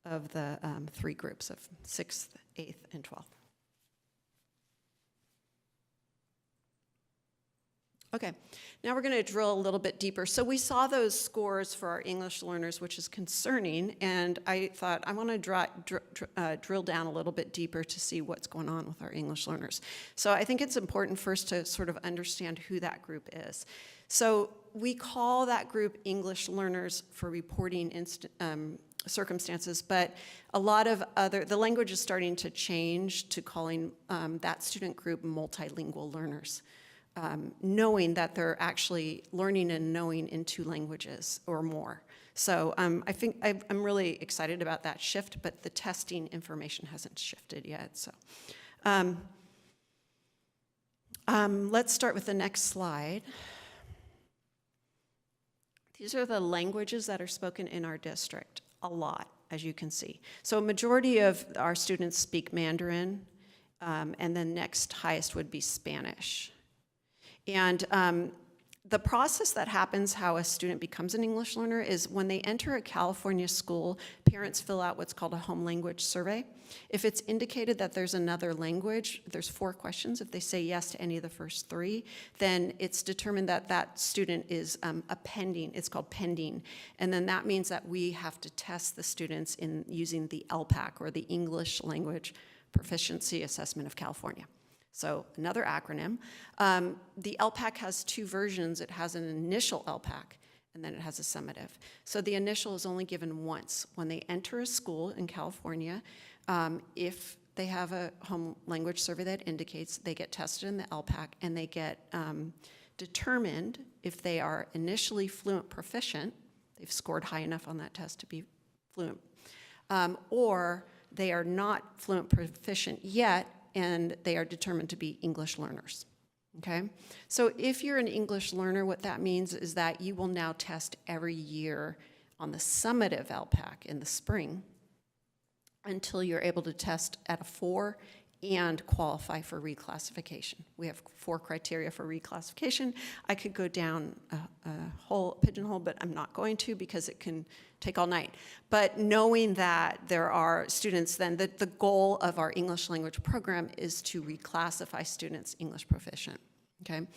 of the 3 groups of 6th, 8th, and 12th. Okay, now we're going to drill a little bit deeper. So we saw those scores for our English learners, which is concerning, and I thought I want to drill down a little bit deeper to see what's going on with our English learners. So I think it's important first to sort of understand who that group is. So we call that group English learners for reporting circumstances, but a lot of the language is starting to change to calling that student group multilingual learners. Knowing that they're actually learning and knowing in 2 languages or more. So I think I'm really excited about that shift, but the testing information hasn't shifted yet. So let's start with the next slide. These are the languages that are spoken in our district, a lot, as you can see. So a majority of our students speak Mandarin, and then next highest would be Spanish. And the process that happens, how a student becomes an English learner, is when they enter a California school, parents fill out what's called a home language survey. If it's indicated that there's another language, there's 4 questions. If they say yes to any of the first 3, then it's determined that that student is it's called pending. And then that means that we have to test the students in using the LPAC, or the English Language Proficiency Assessment of California. So another acronym. The LPAC has 2 versions. It has an initial LPAC, and then it has a summative. So the initial is only given once. When they enter a school in California, if they have a home language survey that indicates, they get tested in the LPAC, and they get determined if they are initially fluent proficient, they've scored high enough on that test to be fluent, or they are not fluent proficient yet, and they are determined to be English learners, okay? So if you're an English learner, what that means is that you will now test every year on the summative LPAC in the spring until you're able to test at a 4 and qualify for reclassification. We have 4 criteria for reclassification. I could go down a whole pigeonhole, but I'm not going to because it can take all night. But knowing that there are students, then the goal of our English language program is to reclassify students English proficient, okay?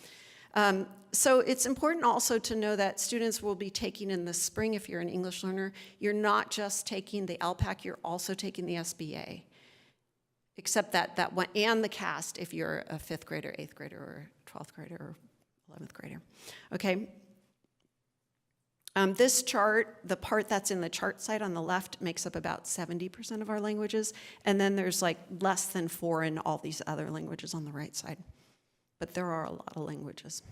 So it's important also to know that students will be taking in the spring, if you're an English learner, you're not just taking the LPAC, you're also taking the SBA. Except that one, and the CAST if you're a 5th grader, 8th grader, or 12th grader, or 11th grader, okay? This chart, the part that's in the chart side on the left, makes up about 70% of our languages, and then there's like less than 4 in all these other languages on the right side. But there are a lot of languages.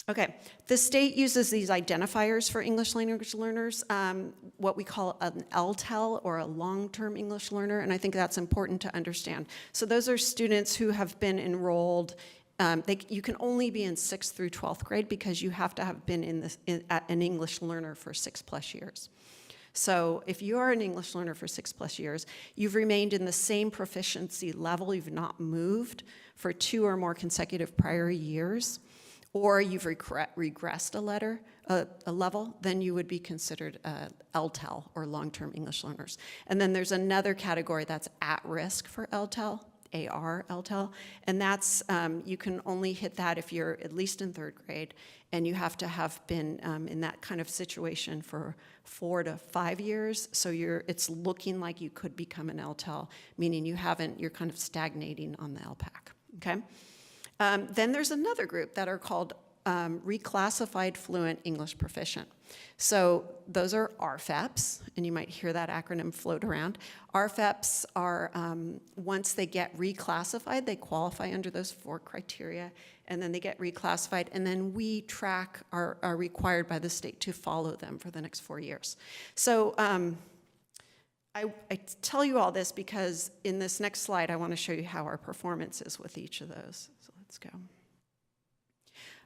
Okay, the state uses these identifiers for English language learners, what we call an LTEL, or a long-term English learner, and I think that's important to understand. So those are students who have been enrolled. You can only be in 6th through 12th grade because you have to have been an English learner for 6+ years. So if you are an English learner for 6+ years, you've remained in the same proficiency level, you've not moved for 2 or more consecutive prior years, or you've regressed a level, then you would be considered LTEL, or long-term English learners. And then there's another category that's at risk for LTEL, AR LTEL, and that's, you can only hit that if you're at least in 3rd grade, and you have to have been in that kind of situation for 4 to 5 years, so it's looking like you could become an LTEL, meaning you're kind of stagnating on the LPAC, okay? Then there's another group that are called reclassified fluent English proficient. So those are RFEPs, and you might hear that acronym float around. RFEPs are, once they get reclassified, they qualify under those 4 criteria, and then they get reclassified, and then we are required by the state to follow them for the next 4 years. So I tell you all this because in this next slide, I want to show you how our performance is with each of those. So let's go.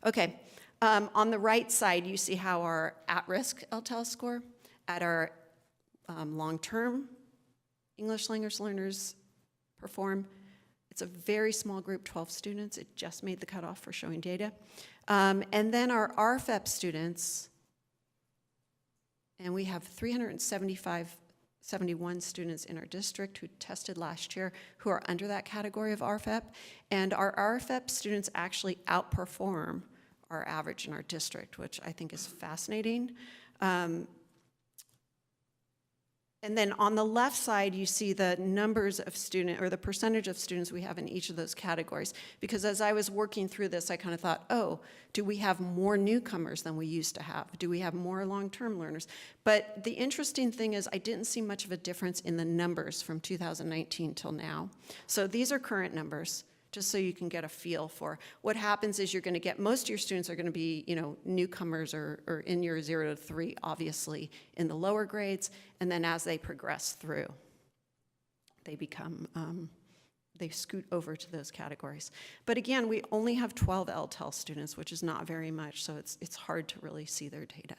Okay, on the right side, you see how our at-risk LTEL score at our long-term English language learners perform. It's a very small group, 12 students. It just made the cutoff for showing data. And then our RFEP students, and we have 371 students in our district who tested last year who are under that category of RFEP, and our RFEP students actually outperform our average in our district, which I think is fascinating. And then on the left side, you see the numbers of the percentage of students we have in each of those categories. Because as I was working through this, I kind of thought, oh, do we have more newcomers than we used to have? Do we have more long-term learners? But the interesting thing is I didn't see much of a difference in the numbers from 2019 till now. So these are current numbers, just so you can get a feel for what happens is you're going to get, most of your students are going to be, newcomers or in your 0 to 3, obviously, in the lower grades, and then as they progress through, they become, they scoot over to those categories. But again, we only have 12 LTEL students, which is not very much, so it's hard to really see their data.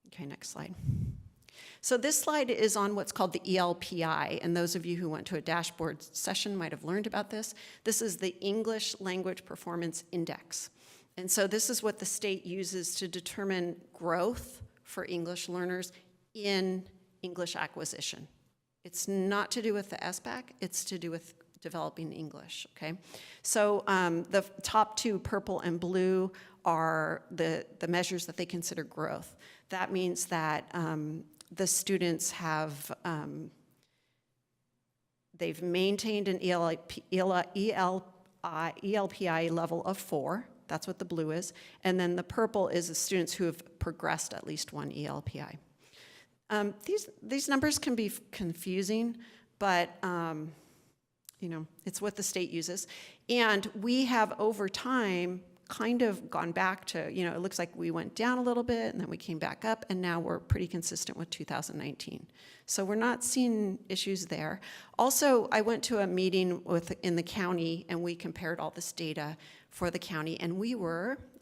Okay, next slide. So this slide is on what's called the ELPI, and those of you who went to a dashboard session might have learned about this. This is the English Language Performance Index. And so this is what the state uses to determine growth for English learners in English acquisition. It's not to do with the SBAC, it's to do with developing English, okay? So the top 2, purple and blue, are the measures that they consider growth. That means that the students have, they've maintained an ELPI level of 4. That's what the blue is. And then the purple is the students who have progressed at least 1 ELPI. These numbers can be confusing, but it's what the state uses. And we have, over time, kind of gone back to, it looks like we went down a little bit and then we came back up, and now we're pretty consistent with 2019. So we're not seeing issues there. Also, I went to a meeting in the county, and we compared all this data for the county, and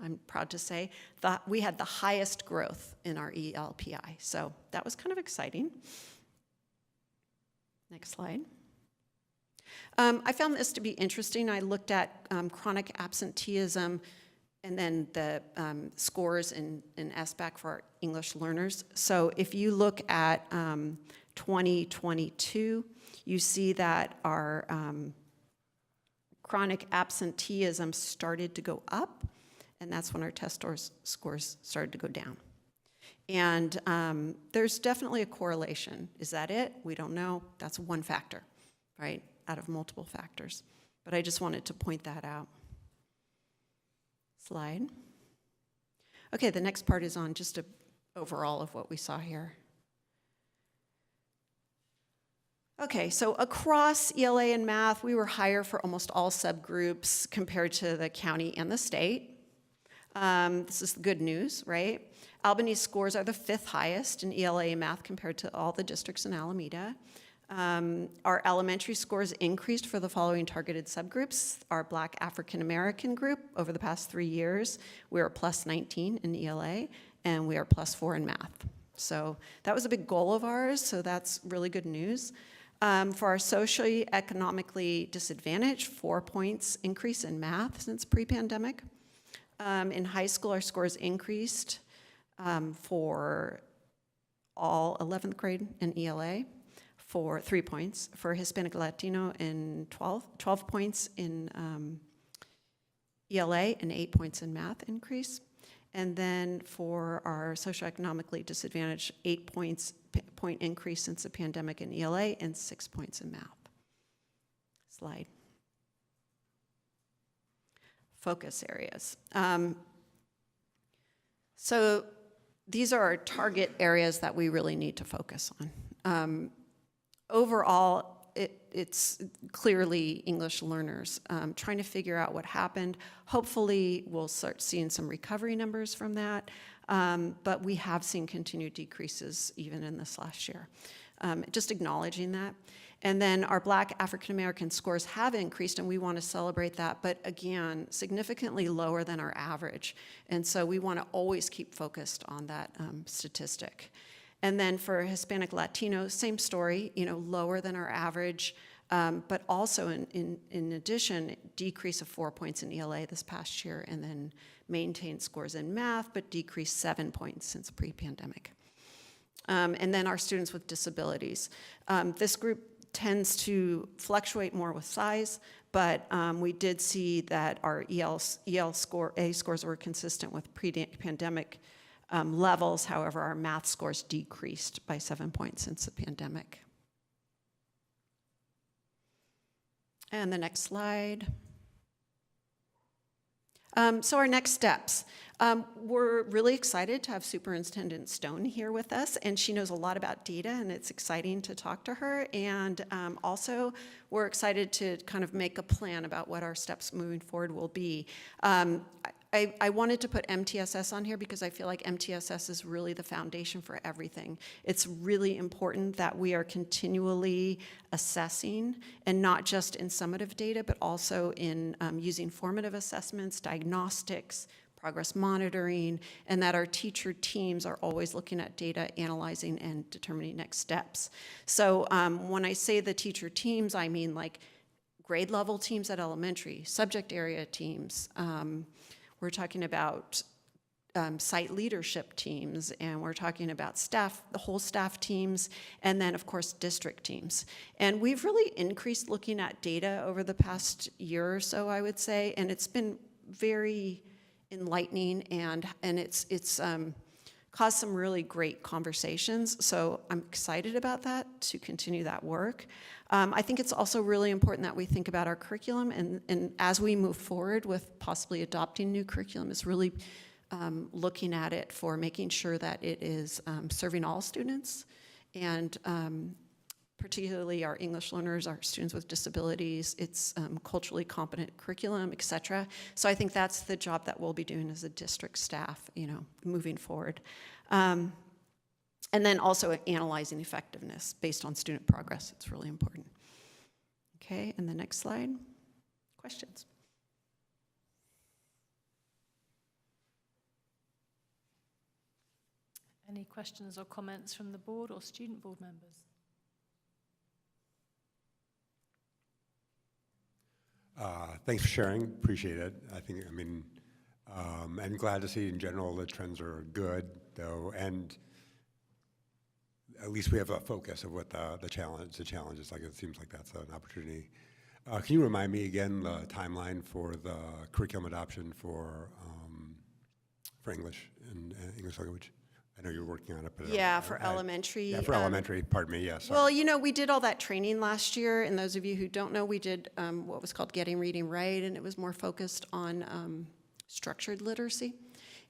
I'm proud to say, that we had the highest growth in our ELPI. So that was kind of exciting. Next slide. I found this to be interesting. I looked at chronic absenteeism and then the scores in SBAC for our English learners. So if you look at 2022, you see that our chronic absenteeism started to go up, and that's when our test scores started to go down. And there's definitely a correlation. Is that it? We don't know. That's one factor, right, out of multiple factors. But I just wanted to point that out. Slide. Okay, the next part is on just a overall of what we saw here. Okay, so across ELA and math, we were higher for almost all subgroups compared to the county and the state. This is the good news, right? Albany's scores are the 5th highest in ELA and math compared to all the districts in Alameda. Our elementary scores increased for the following targeted subgroups. Our Black African American group, over the past 3 years, we are plus 19 in ELA, and we are plus 4 in math. So that was a big goal of ours, so that's really good news. For our socially economically disadvantaged, 4 points increase in math since pre-pandemic. In high school, our scores increased for all 11th grade in ELA for 3 points, for Hispanic Latino in 12 points in ELA and 8 points in math increase. And then for our socioeconomically disadvantaged, 8 point increase since the pandemic in ELA and 6 points in math. Slide. Focus areas. So these are our target areas that we really need to focus on. Overall, it's clearly English learners trying to figure out what happened. Hopefully, we'll start seeing some recovery numbers from that, but we have seen continued decreases even in this last year. Just acknowledging that. And then our Black African American scores have increased, and we want to celebrate that, but again, significantly lower than our average. And so we want to always keep focused on that statistic. And then for Hispanic Latino, same story, lower than our average, but also in addition, decrease of 4 points in ELA this past year, and then maintained scores in math, but decreased 7 points since pre-pandemic. And then our students with disabilities. This group tends to fluctuate more with size, but we did see that our EL scores were consistent with pre-pandemic levels. However, our math scores decreased by 7 points since the pandemic. And the next slide. So our next steps. We're really excited to have Superintendent Stone here with us, and she knows a lot about data, and it's exciting to talk to her. And also, we're excited to kind of make a plan about what our steps moving forward will be. I wanted to put MTSS on here because I feel like MTSS is really the foundation for everything. It's really important that we are continually assessing, and not just in summative data, but also in using formative assessments, diagnostics, progress monitoring, and that our teacher teams are always looking at data, analyzing, and determining next steps. So when I say the teacher teams, I mean like grade level teams at elementary, subject area teams. We're talking about site leadership teams, and we're talking about staff, the whole staff teams, and then of course district teams. And we've really increased looking at data over the past year or so, I would say, and it's been very enlightening, and it's caused some really great conversations. So I'm excited about that, to continue that work. I think it's also really important that we think about our curriculum, and as we move forward with possibly adopting new curriculum, is really looking at it for making sure that it is serving all students, and particularly our English learners, our students with disabilities. It's culturally competent curriculum, et cetera. So I think that's the job that we'll be doing as a district staff, moving forward. And then also analyzing effectiveness based on student progress. It's really important. Okay, and the next slide. Questions? Any questions or comments from the board or student board members? Thanks for sharing, appreciate it. I'm glad to see in general the trends are good, though, and at least we have a focus of what the challenge is. Like, it seems like that's an opportunity. Can you remind me again the timeline for the curriculum adoption for English and English language? I know you're working on it, but yeah, for elementary. Yeah, for elementary. Pardon me. Yes. Well, we did all that training last year, and those of you who don't know, we did what was called Getting Reading Right, and it was more focused on structured literacy.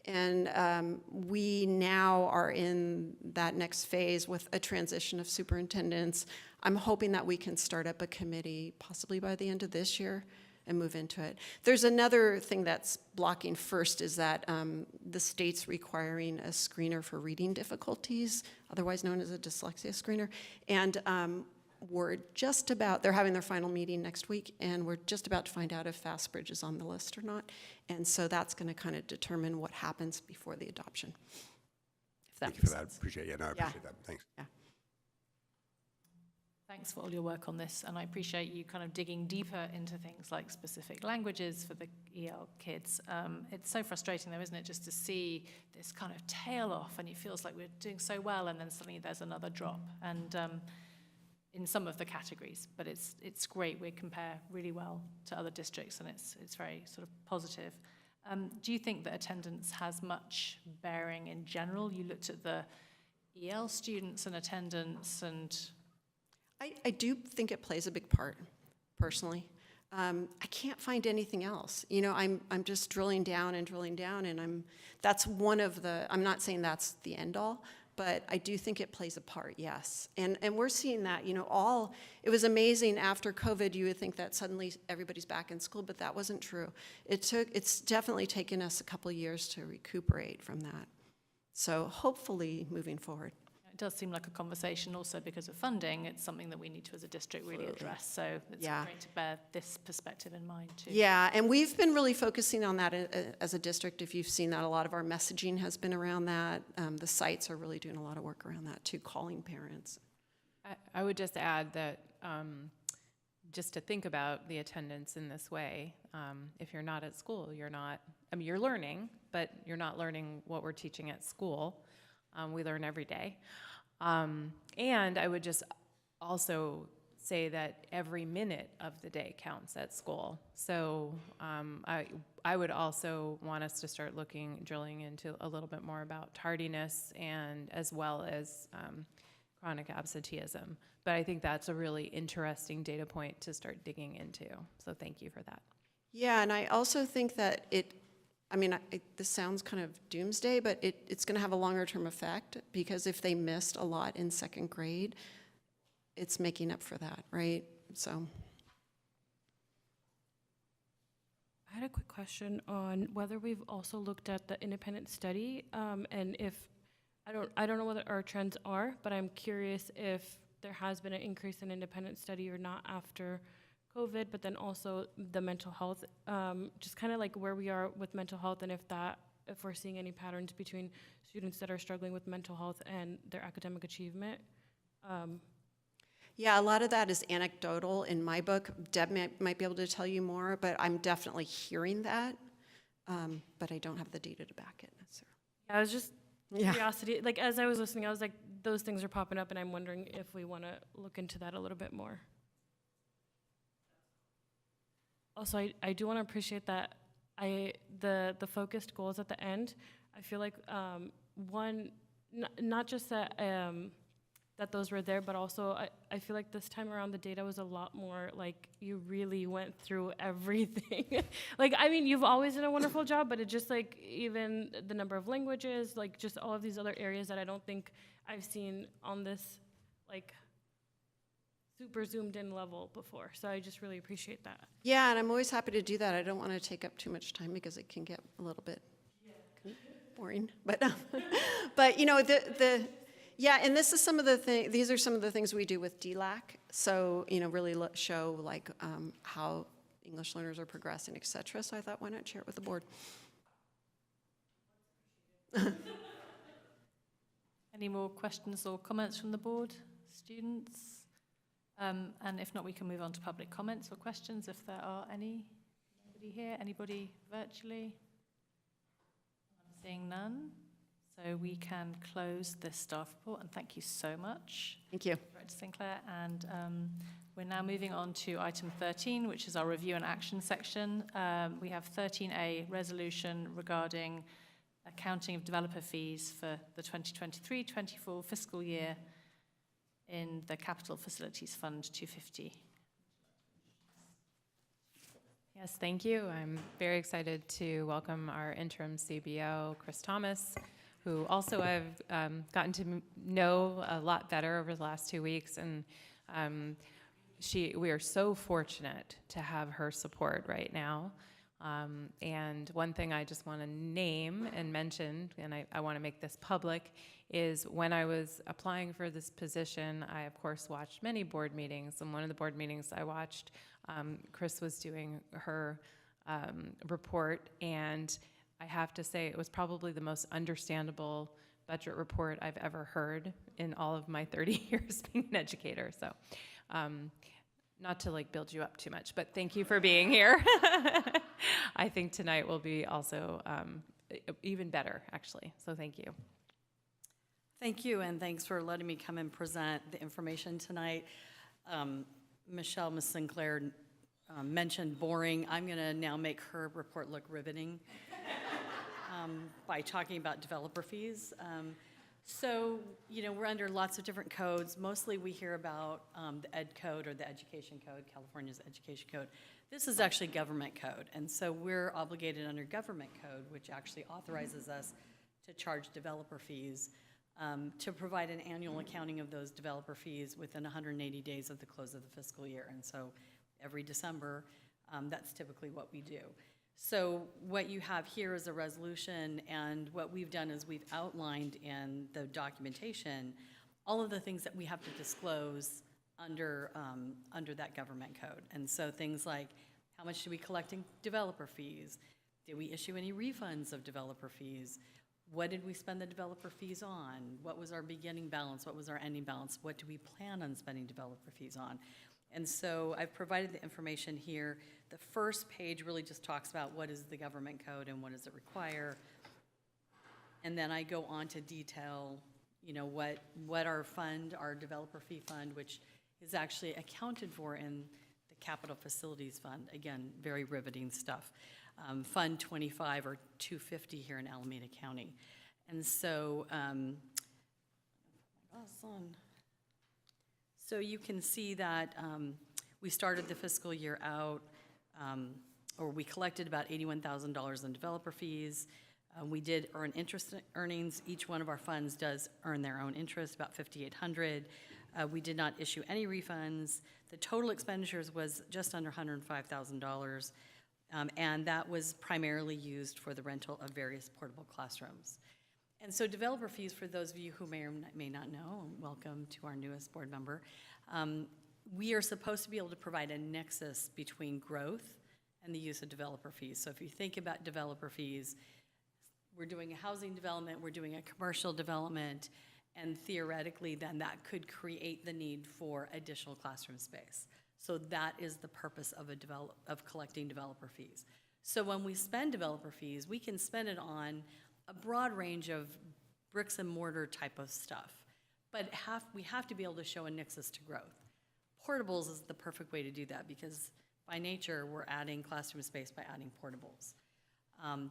And we now are in that next phase with a transition of superintendents. I'm hoping that we can start up a committee possibly by the end of this year and move into it. There's another thing that's blocking first is that the state's requiring a screener for reading difficulties, otherwise known as a dyslexia screener. And we're just about, they're having their final meeting next week, and we're just about to find out if Fastbridge is on the list or not. And so that's going to kind of determine what happens before the adoption. If that Thank you makes for that. sense. Appreciate it. No, I Yeah. appreciate that. Thanks. Yeah. Thanks for all your work on this, and I appreciate you kind of digging deeper into things like specific languages for the EL kids. It's so frustrating though, isn't it, just to see this kind of tail off, and it feels like we're doing so well, and then suddenly there's another drop. And in some of the categories, but it's great. We compare really well to other districts, and it's very sort of positive. Do you think that attendance has much bearing in general? You looked at the EL students and attendance, and I do think it plays a big part, personally. I can't find anything else. You know, I'm just drilling down, and that's one of the, I'm not saying that's the end all, but I do think it plays a part, yes. And we're seeing that, you know, it was amazing after COVID, you would think that suddenly everybody's back in school, but that wasn't true. It's definitely taken us a couple of years to recuperate from that. So hopefully moving forward. it does seem like a conversation also because of funding. It's something that we need to, as a district, really address. So it's great to bear this perspective in mind too. Yeah, and we've been really focusing on that as a district. If you've seen that, a lot of our messaging has been around that. The sites are really doing a lot of work around that too, calling parents. I would just add that just to think about the attendance in this way, if you're not at school, you're not, I mean, you're learning, but you're not learning what we're teaching at school. We learn every day. And I would just also say that every minute of the day counts at school. So I would also want us to start drilling into a little bit more about tardiness and as well as chronic absenteeism. But I think that's a really interesting data point to start digging into. So thank you for that. Yeah, and I also think that this sounds kind of doomsday, but it's going to have a longer term effect, because if they missed a lot in second grade, it's making up for that, right? So. I had a quick question on whether we've also looked at the independent study, and if, I don't know what our trends are, but I'm curious if there has been an increase in independent study or not after COVID, but then also the mental health, just kind of like where we are with mental health, and if we're seeing any patterns between students that are struggling with mental health and their academic achievement. Yeah, a lot of that is anecdotal in my book. Deb might be able to tell you more, but I'm definitely hearing that, but I don't have the data to back it necessarily. I was just curiosity, like as I was listening, I was like, those things are popping up, and I'm wondering if we want to look into that a little bit more. Also, I do want to appreciate that the focused goals at the end. I feel like not just that that those were there, but also I feel like this time around the data was a lot more like you really went through everything. Like, I mean, you've always done a wonderful job, but it just like even the number of languages, like just all of these other areas that I don't think I've seen on this like super zoomed in level before. So I just really appreciate that. Yeah, and I'm always happy to do that. I don't want to take up too much time because it can get a little bit boring. But you know, yeah, and this is some of the things. These are some of the things we do with DLAC. So you know, really show like how English learners are progressing, etc. So I thought, why not share it with the board? Any more questions or comments from the board, students? And if not, we can move on to public comments or questions if there are any. Anybody here? Anybody virtually? I'm seeing none. So we can close this staff report, and thank you so much. Thank you. Director Sinclair. And we're now moving on to item 13, which is our review and action section. We have 13A resolution regarding accounting of developer fees for the 2023-24 fiscal year in the Capital Facilities Fund 250. Yes, thank you. I'm very excited to welcome our interim CBO, Chris Thomas, who also I've gotten to know a lot better over the last 2 weeks. And we are so fortunate to have her support right now. And one thing I just want to name and mention, and I want to make this public, is when I was applying for this position, I, of course, watched many board meetings. And one of the board meetings I watched, Chris was doing her report, and I have to say it was probably the most understandable budget report I've ever heard in all of my 30 years being an educator. So not to like build you up too much, but thank you for being here. I think tonight will be also even better, actually. So thank you. Thank you, and thanks for letting me come and present the information tonight. Michelle, Ms. Sinclair mentioned boring. I'm going to now make her report look riveting by talking about developer fees. So, you know, we're under lots of different codes. Mostly we hear about the Ed Code or the Education Code, California's Education Code. This is actually government code, and so we're obligated under government code, which actually authorizes us to charge developer fees, to provide an annual accounting of those developer fees within 180 days of the close of the fiscal year. And so every December, that's typically what we do. So what you have here is a resolution, and what we've done is we've outlined in the documentation all of the things that we have to disclose under that government code. And so things like, how much do we collect in developer fees? Did we issue any refunds of developer fees? What did we spend the developer fees on? What was our beginning balance? What was our ending balance? What do we plan on spending developer fees on? And so I've provided the information here. The first page really just talks about what is the government code and what does it require. And then I go on to detail, you know, what our fund, our developer fee fund, which is actually accounted for in the Capital Facilities Fund. Again, very riveting stuff. Fund 25 or 250 here in Alameda County. And so, so you can see that we started the fiscal year out, or we collected about $81,000 in developer fees. We did earn interest earnings. Each one of our funds does earn their own interest, about $5,800. We did not issue any refunds. The total expenditures was just under $105,000. And that was primarily used for the rental of various portable classrooms. And so developer fees, for those of you who may or may not know, welcome to our newest board member, we are supposed to be able to provide a nexus between growth and the use of developer fees. So if you think about developer fees, we're doing a housing development, we're doing a commercial development, and theoretically then that could create the need for additional classroom space. So that is the purpose of collecting developer fees. So when we spend developer fees, we can spend it on a broad range of bricks and mortar type of stuff, but we have to be able to show a nexus to growth. Portables is the perfect way to do that because by nature, we're adding classroom space by adding portables.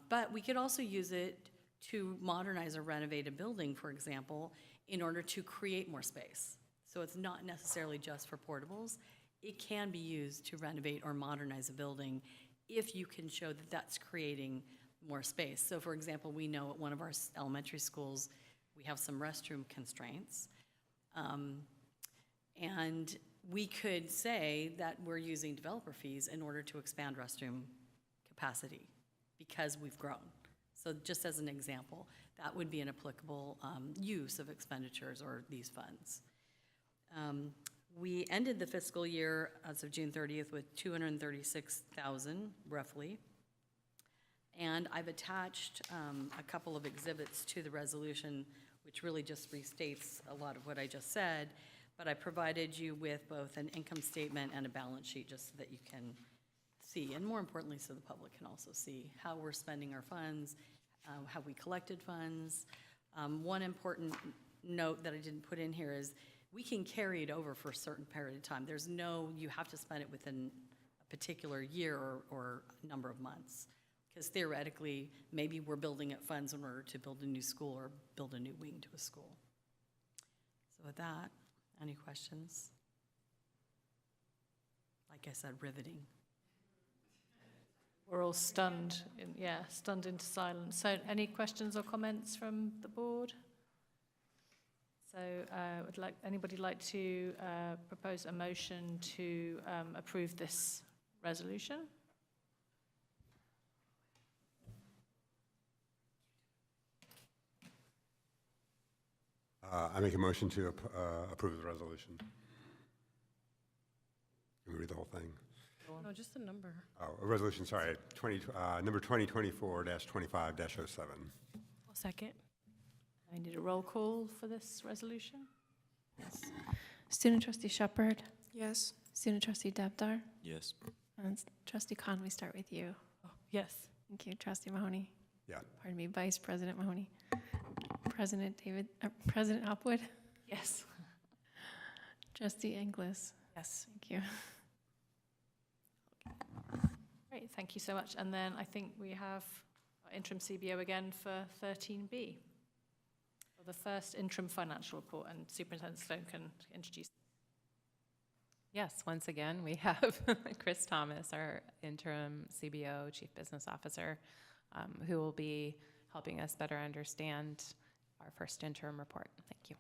But we could also use it to modernize or renovate a building, for example, in order to create more space. So it's not necessarily just for portables. It can be used to renovate or modernize a building if you can show that that's creating more space. So for example, we know at one of our elementary schools, we have some restroom constraints. And we could say that we're using developer fees in order to expand restroom capacity because we've grown. So just as an example, that would be an applicable use of expenditures or these funds. We ended the fiscal year as of June 30th with $236,000 roughly. And I've attached a couple of exhibits to the resolution, which really just restates a lot of what I just said. But I provided you with both an income statement and a balance sheet just so that you can see, and more importantly, so the public can also see how we're spending our funds, how we collected funds. One important note that I didn't put in here is we can carry it over for a certain period of time. There's no, you have to spend it within a particular year or number of months. Because theoretically, maybe we're building up funds in order to build a new school or build a new wing to a school. So with that, any questions? Like I said, riveting. we're all stunned, stunned into silence. So any questions or comments from the board? So would anybody like to propose a motion to approve this resolution? I make a motion to approve the resolution. Can we read the whole thing? No, just the number. Oh, a resolution, sorry, number 2024-25-07. I'll second. I need a roll call for this resolution. Yes. Student trustee Shepherd, Yes. student trustee Debdar, Yes. and trustee Khan, we start with you. Oh, yes. Thank you. Trustee Mahoney. Yeah. Pardon me, Vice President Mahoney. President Hopwood. Yes. Trustee Inglis. Yes. Thank you. Great, thank you so much. And then I think we have our interim CBO again for 13B. For the first interim financial report, and Superintendent Stone can introduce. Yes, once again, we have Chris Thomas, our interim CBO, Chief Business Officer, who will be helping us better understand our first interim report. Thank you.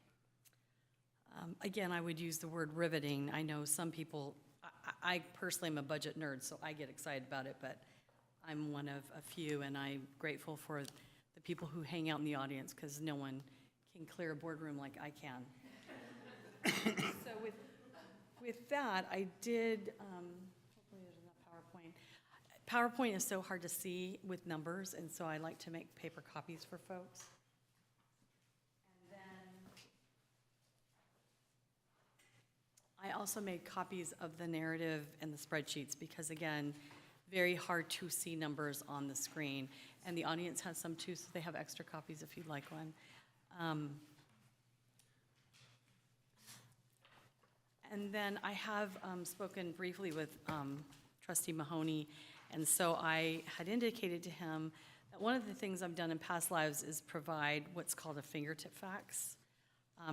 Again, I would use the word riveting. I know some people, I personally am a budget nerd, so I get excited about it, but I'm one of a few, and I'm grateful for the people who hang out in the audience, because no one can clear a boardroom like I can. So with that, I did, hopefully there's enough PowerPoint. PowerPoint is so hard to see with numbers, and so I like to make paper copies for folks. I also made copies of the narrative and the spreadsheets because, again, very hard to see numbers on the screen. And the audience has some too, so they have extra copies if you'd like one. And then I have spoken briefly with Trustee Mahoney, and so I had indicated to him that one of the things I've done in past lives is provide what's called a fingertip fax.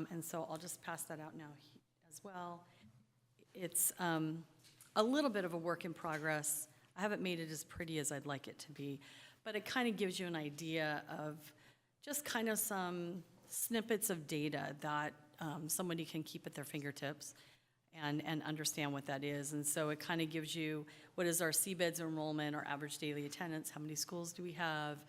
And so I'll just pass that out now as well. It's a little bit of a work in progress. I haven't made it as pretty as I'd like it to be, but it kind of gives you an idea of just kind of some snippets of data that somebody can keep at their fingertips and understand what that is. And so it kind of gives you what is our CBEDS enrollment, our average daily attendance, how many schools do we have,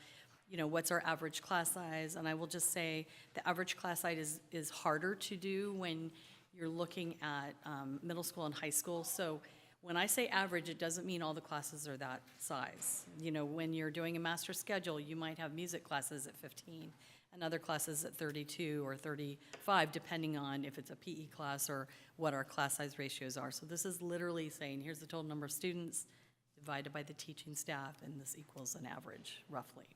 you know, what's our average class size. And I will just say the average class size is harder to do when you're looking at middle school and high school. So when I say average, it doesn't mean all the classes are that size. You know, when you're doing a master schedule, you might have music classes at 15 and other classes at 32 or 35, depending on if it's a PE class or what our class size ratios are. So this is literally saying, here's the total number of students divided by the teaching staff, and this equals an average, roughly.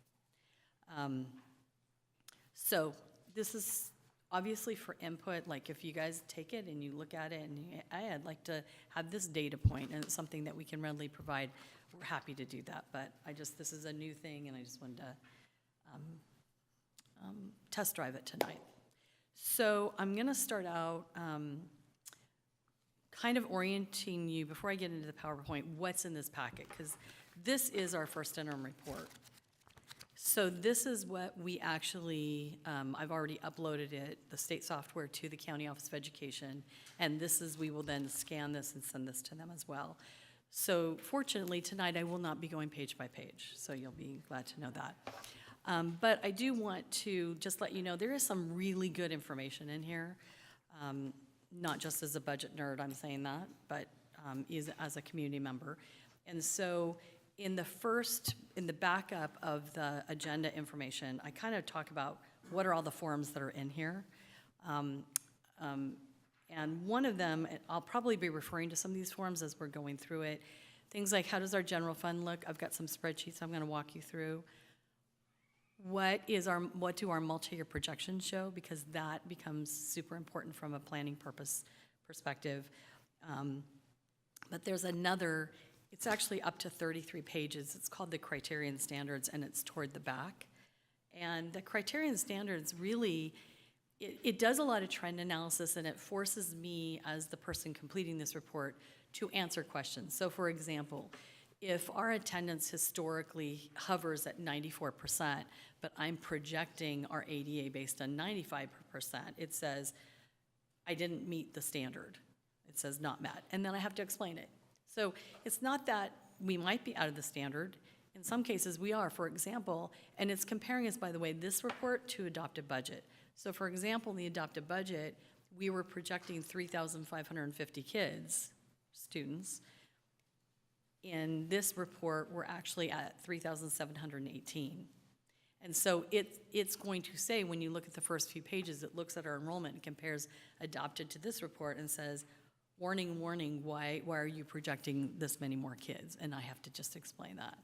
So this is obviously for input, like if you guys take it and you look at it and I'd like to have this data point and it's something that we can readily provide, we're happy to do that. But this is a new thing and I just wanted to test drive it tonight. So I'm gonna start out kind of orienting you, before I get into the PowerPoint, what's in this packet, because this is our first interim report. So this is what we actually, I've already uploaded it, the state software, to the County Office of Education, and we will then scan this and send this to them as well. So fortunately, tonight I will not be going page by page, so you'll be glad to know that. But I do want to just let you know there is some really good information in here, not just as a budget nerd, I'm saying that, but as a community member. And so in the backup of the agenda information, I kind of talk about what are all the forms that are in here. And one of them, I'll probably be referring to some of these forms as we're going through it. Things like, how does our general fund look? I've got some spreadsheets I'm gonna walk you through. What do our multi-year projections show? Because that becomes super important from a planning perspective. But there's another, it's actually up to 33 pages. It's called the Criterion Standards, and it's toward the back. And the Criterion Standards really, it does a lot of trend analysis, and it forces me as the person completing this report to answer questions. So for example, if our attendance historically hovers at 94%, but I'm projecting our ADA based on 95%, it says I didn't meet the standard. It says not met, and then I have to explain it. So it's not that we might be out of the standard. In some cases, we are, for example, and it's comparing us, by the way, this report to adopted budget. So for example, in the adopted budget, we were projecting 3,550 kids, students. In this report, we're actually at 3,718. And so it's going to say, when you look at the first few pages, it looks at our enrollment and compares adopted to this report and says, warning, warning, why are you projecting this many more kids? And I have to just explain that.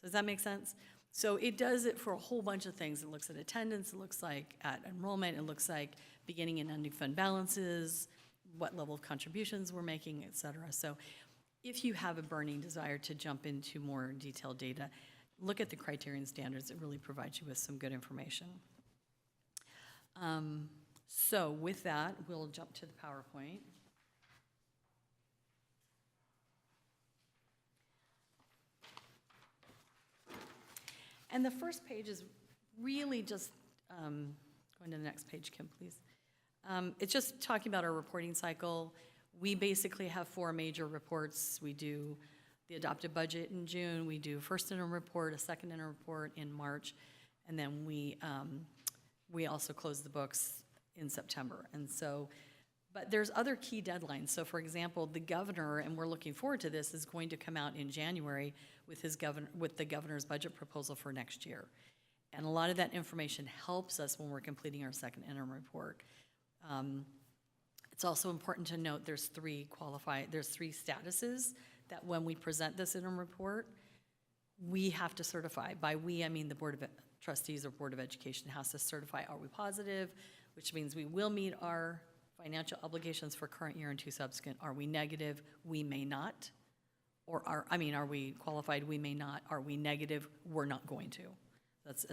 So does that make sense? So it does it for a whole bunch of things. It looks at attendance, it looks like at enrollment, it looks like beginning and ending fund balances, what level of contributions we're making, et cetera. So if you have a burning desire to jump into more detailed data, look at the criterion standards. It really provides you with some good information. So with that, we'll jump to the PowerPoint. And the first page is really just, going to the next page, Kim, please. It's just talking about our reporting cycle. We basically have 4 major reports. We do the adopted budget in June, we do first interim report, a second interim report in March, and then we also close the books in September. And so, but there's other key deadlines. So for example, the governor, and we're looking forward to this, is going to come out in January with the governor's budget proposal for next year. And a lot of that information helps us when we're completing our second interim report. It's also important to note there's 3 statuses that when we present this interim report, we have to certify. By we, I mean the Board of Trustees or Board of Education has to certify, are we positive, which means we will meet our financial obligations for current year and 2 subsequent. Are we negative? We may not. Or are we qualified? We may not. Are we negative? We're not going to. That's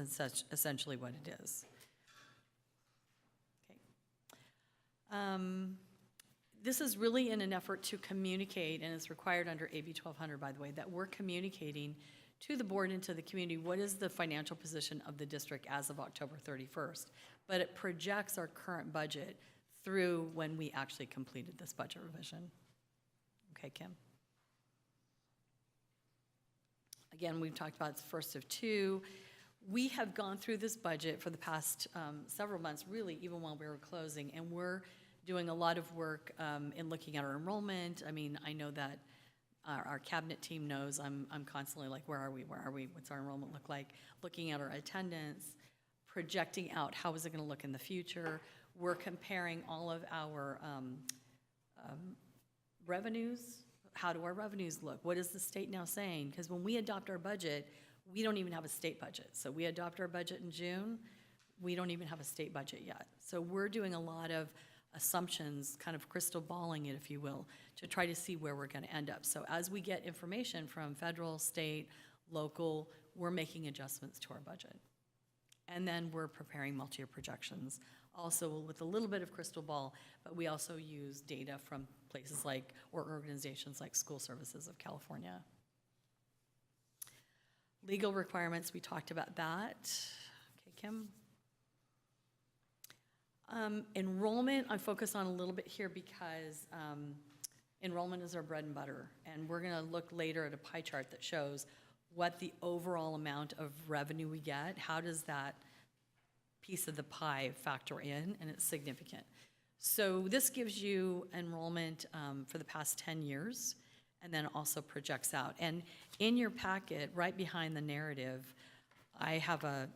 essentially what it is. Okay. This is really in an effort to communicate, and it's required under AB 1200, by the way, that we're communicating to the board and to the community what is the financial position of the district as of October 31st. But it projects our current budget through when we actually completed this budget revision. Okay, Kim. Again, we've talked about it's first of 2. We have gone through this budget for the past several months, really, even while we were closing, and we're doing a lot of work in looking at our enrollment. I mean, I know that our cabinet team knows I'm constantly like, where are we? What's our enrollment look like? Looking at our attendance, projecting out how is it going to look in the future. We're comparing all of our revenues. How do our revenues look? What is the state now saying? Because when we adopt our budget, we don't even have a state budget. So we adopt our budget in June, we don't even have a state budget yet. So we're doing a lot of assumptions, kind of crystal balling it, if you will, to try to see where we're going to end up. So as we get information from federal, state, local, we're making adjustments to our budget. And then we're preparing multi-year projections, also with a little bit of crystal ball, but we also use data from places like, or organizations like School Services of California. Legal requirements, we talked about that. Okay, Kim. Enrollment, I focus on a little bit here because enrollment is our bread and butter. And we're gonna look later at a pie chart that shows what the overall amount of revenue we get, how does that piece of the pie factor in, and it's significant. So this gives you enrollment for the past 10 years, and then also projects out. And in your packet, right behind the narrative, I have a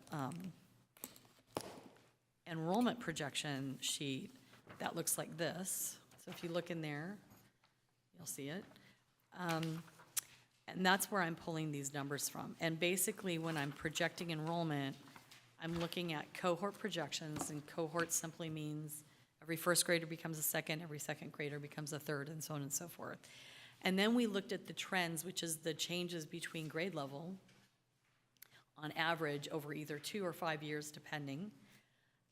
enrollment projection sheet that looks like this. So if you look in there, you'll see it. And that's where I'm pulling these numbers from. And basically, when I'm projecting enrollment, I'm looking at cohort projections, and cohort simply means every first grader becomes a second, every second grader becomes a third, and so on and so forth. And then we looked at the trends, which is the changes between grade level on average over either 2 or 5 years, depending.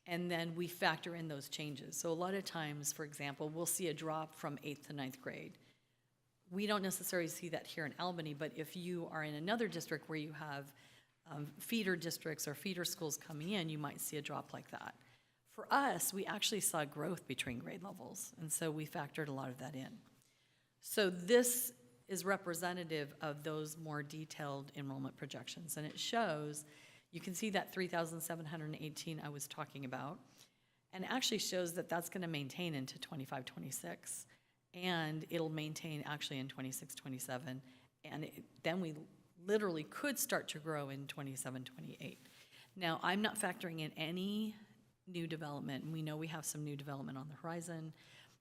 And then we factor in those changes. So a lot of times, for example, we'll see a drop from 8th to 9th grade. We don't necessarily see that here in Albany, but if you are in another district where you have feeder districts or feeder schools coming in, you might see a drop like that. For us, we actually saw growth between grade levels, and so we factored a lot of that in. So this is representative of those more detailed enrollment projections, and it shows, you can see that 3,718 I was talking about, and actually shows that that's going to maintain into 25, 26, and it'll maintain actually in 26, 27, and then we literally could start to grow in 27, 28. Now, I'm not factoring in any new development, and we know we have some new development on the horizon.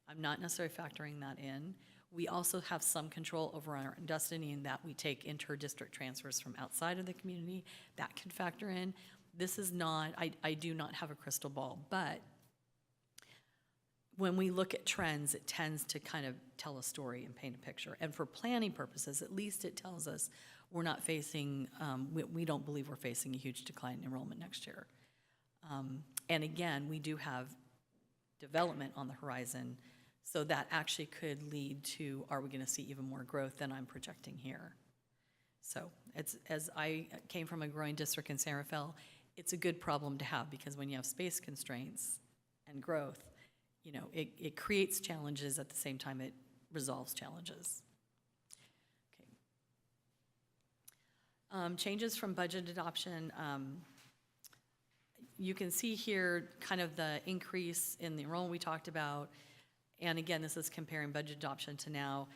I'm not necessarily factoring that in. We also have some control over our destiny in that we take inter-district transfers from outside of the community. That can factor in. This is not, I do not have a crystal ball, but when we look at trends, it tends to kind of tell a story and paint a picture. And for planning purposes, at least it tells us we're not facing, we don't believe we're facing a huge decline in enrollment next year. And again, we do have development on the horizon, so that actually could lead to, are we going to see even more growth than I'm projecting here? So it's, as I came from a growing district in San Rafael, it's a good problem to have, because when you have space constraints and growth, you know, it creates challenges at the same time it resolves challenges. Okay. Changes from budget adoption. You can see here kind of the increase in the enrollment we talked about. And again, this is comparing budget adoption to now.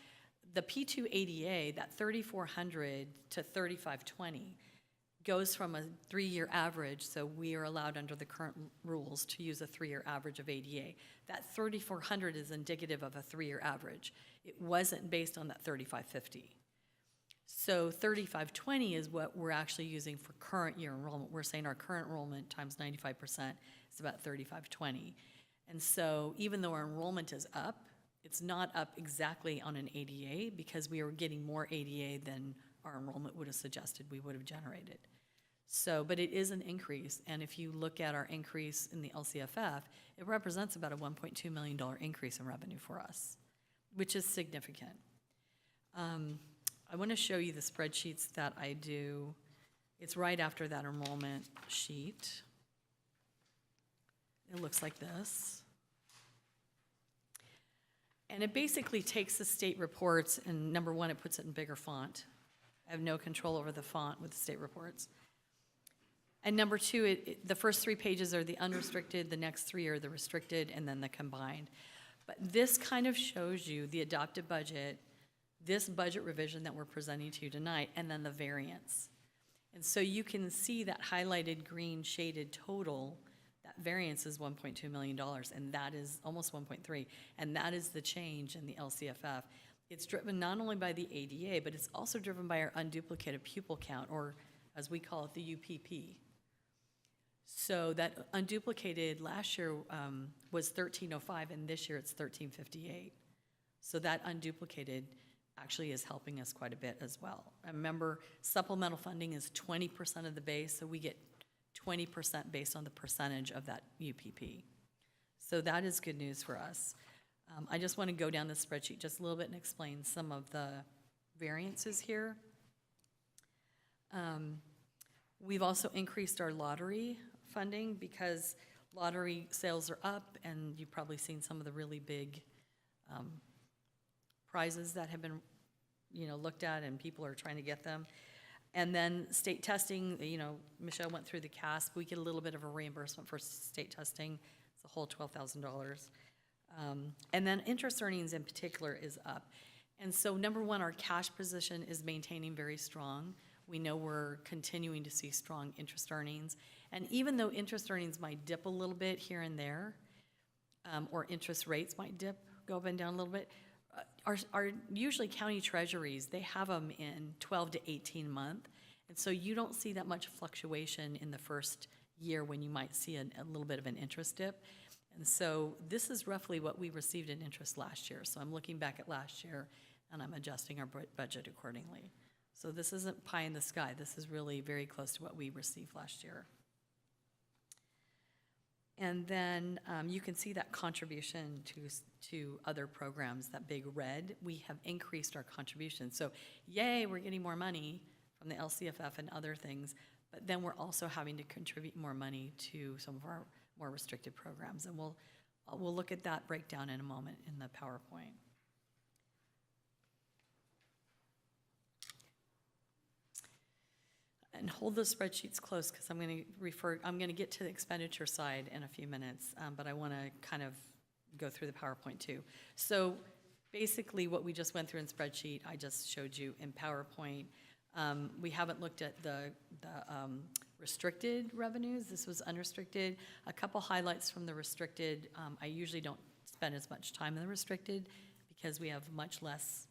The P2 ADA, that 3,400 to 3,520, goes from a 3-year average, so we are allowed under the current rules to use a 3-year average of ADA. That 3,400 is indicative of a 3-year average. It wasn't based on that 3,550. So 3,520 is what we're actually using for current year enrollment. We're saying our current enrollment times 95% is about 3,520. And so even though our enrollment is up, it's not up exactly on an ADA, because we are getting more ADA than our enrollment would have suggested we would have generated. So, but it is an increase, and if you look at our increase in the LCFF, it represents about a $1.2 million increase in revenue for us, which is significant. I want to show you the spreadsheets that I do. It's right after that enrollment sheet. It looks like this. And it basically takes the state reports, and number one, it puts it in bigger font. I have no control over the font with the state reports. And number two, the first 3 pages are the unrestricted, the next 3 are the restricted, and then the combined. But this kind of shows you the adopted budget, this budget revision that we're presenting to you tonight, and then the variance. And so you can see that highlighted green shaded total, that variance is $1.2 million, and that is almost 1.3, and that is the change in the LCFF. It's driven not only by the ADA, but it's also driven by our unduplicated pupil count, or as we call it, the UPP. So that unduplicated last year was 1305, and this year it's 1358. So that unduplicated actually is helping us quite a bit as well. Remember, supplemental funding is 20% of the base, so we get 20% based on the percentage of that UPP. So that is good news for us. I just want to go down the spreadsheet just a little bit and explain some of the variances here. We've also increased our lottery funding because lottery sales are up, and you've probably seen some of the really big prizes that have been, looked at, and people are trying to get them. And then state testing, Michelle went through the CASP. We get a little bit of a reimbursement for state testing. It's a whole $12,000. And then interest earnings in particular is up. And so number one, our cash position is maintaining very strong. We know we're continuing to see strong interest earnings. And even though interest earnings might dip a little bit here and there, or interest rates might dip, go up and down a little bit, our usually county treasuries, they have them in 12 to 18 month. And so you don't see that much fluctuation in the first year when you might see a little bit of an interest dip. And so this is roughly what we received in interest last year. So I'm looking back at last year, and I'm adjusting our budget accordingly. So this isn't pie in the sky. This is really very close to what we received last year. And then you can see that contribution to other programs, that big red. We have increased our contribution. So yay, we're getting more money from the LCFF and other things, but then we're also having to contribute more money to some of our more restricted programs. And we'll look at that breakdown in a moment in the PowerPoint. And hold those spreadsheets close because I'm going to get to the expenditure side in a few minutes, but I want to kind of go through the PowerPoint too. So basically what we just went through in spreadsheet, I just showed you in PowerPoint. We haven't looked at the restricted revenues. This was unrestricted. A couple highlights from the restricted. I usually don't spend as much time in the restricted because we have much less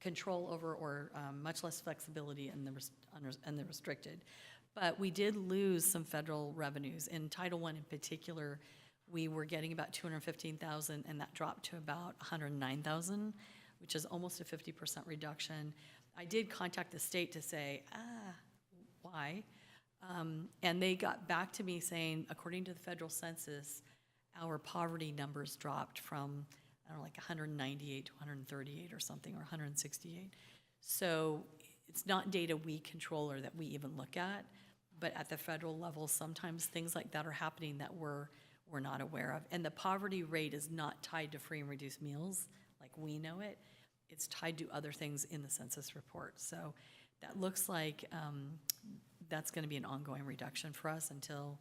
control over or much less flexibility in the restricted. But we did lose some federal revenues. In Title I in particular, we were getting about $215,000 and that dropped to about $109,000, which is almost a 50% reduction. I did contact the state to say, why? And they got back to me saying, according to the federal census, our poverty numbers dropped from, I don't know, like 198 to 138 or something, or 168. So it's not data we control or that we even look at, but at the federal level, sometimes things like that are happening that we're not aware of. And the poverty rate is not tied to free and reduced meals like we know it. It's tied to other things in the census report. So that looks like that's going to be an ongoing reduction for us until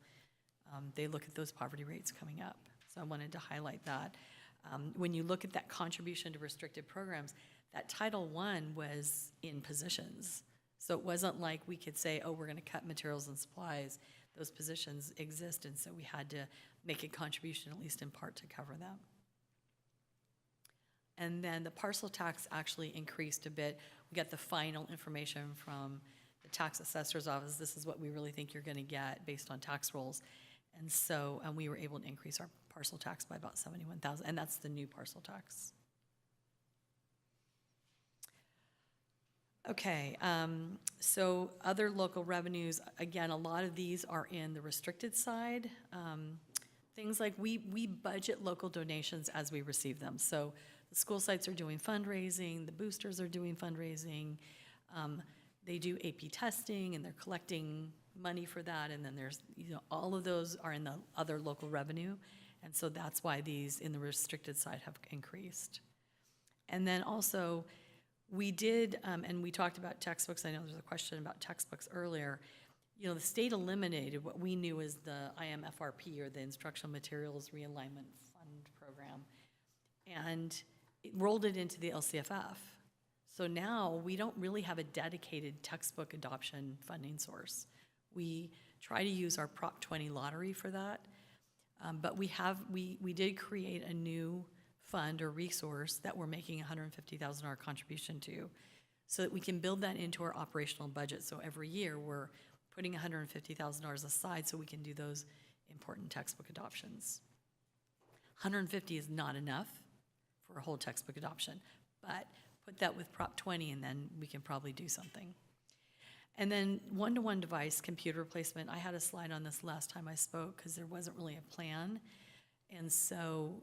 they look at those poverty rates coming up. So I wanted to highlight that. When you look at that contribution to restricted programs, that Title I was in positions. So it wasn't like we could say, oh, we're going to cut materials and supplies. Those positions exist, and so we had to make a contribution, at least in part, to cover them. And then the parcel tax actually increased a bit. We got the final information from the tax assessor's office. This is what we really think you're going to get based on tax rolls. And so we were able to increase our parcel tax by about $71,000, and that's the new parcel tax. Okay, so other local revenues, again, a lot of these are in the restricted side. Things like we budget local donations as we receive them. So the school sites are doing fundraising, the boosters are doing fundraising, they do AP testing and they're collecting money for that, and then there's, all of those are in the other local revenue, and so that's why these in the restricted side have increased. And then also, we did, and we talked about textbooks. I know there was a question about textbooks earlier. The state eliminated what we knew as the IMFRP, or the Instructional Materials Realignment Fund Program, and it rolled it into the LCFF. So now we don't really have a dedicated textbook adoption funding source. We try to use our Prop 20 lottery for that, but we did create a new fund or resource that we're making $150,000 contribution to, so that we can build that into our operational budget. So every year we're putting $150,000 aside so we can do those important textbook adoptions. 150 is not enough for a whole textbook adoption, but put that with Prop 20 and then we can probably do something. And then one-to-one device computer replacement. I had a slide on this last time I spoke because there wasn't really a plan. And so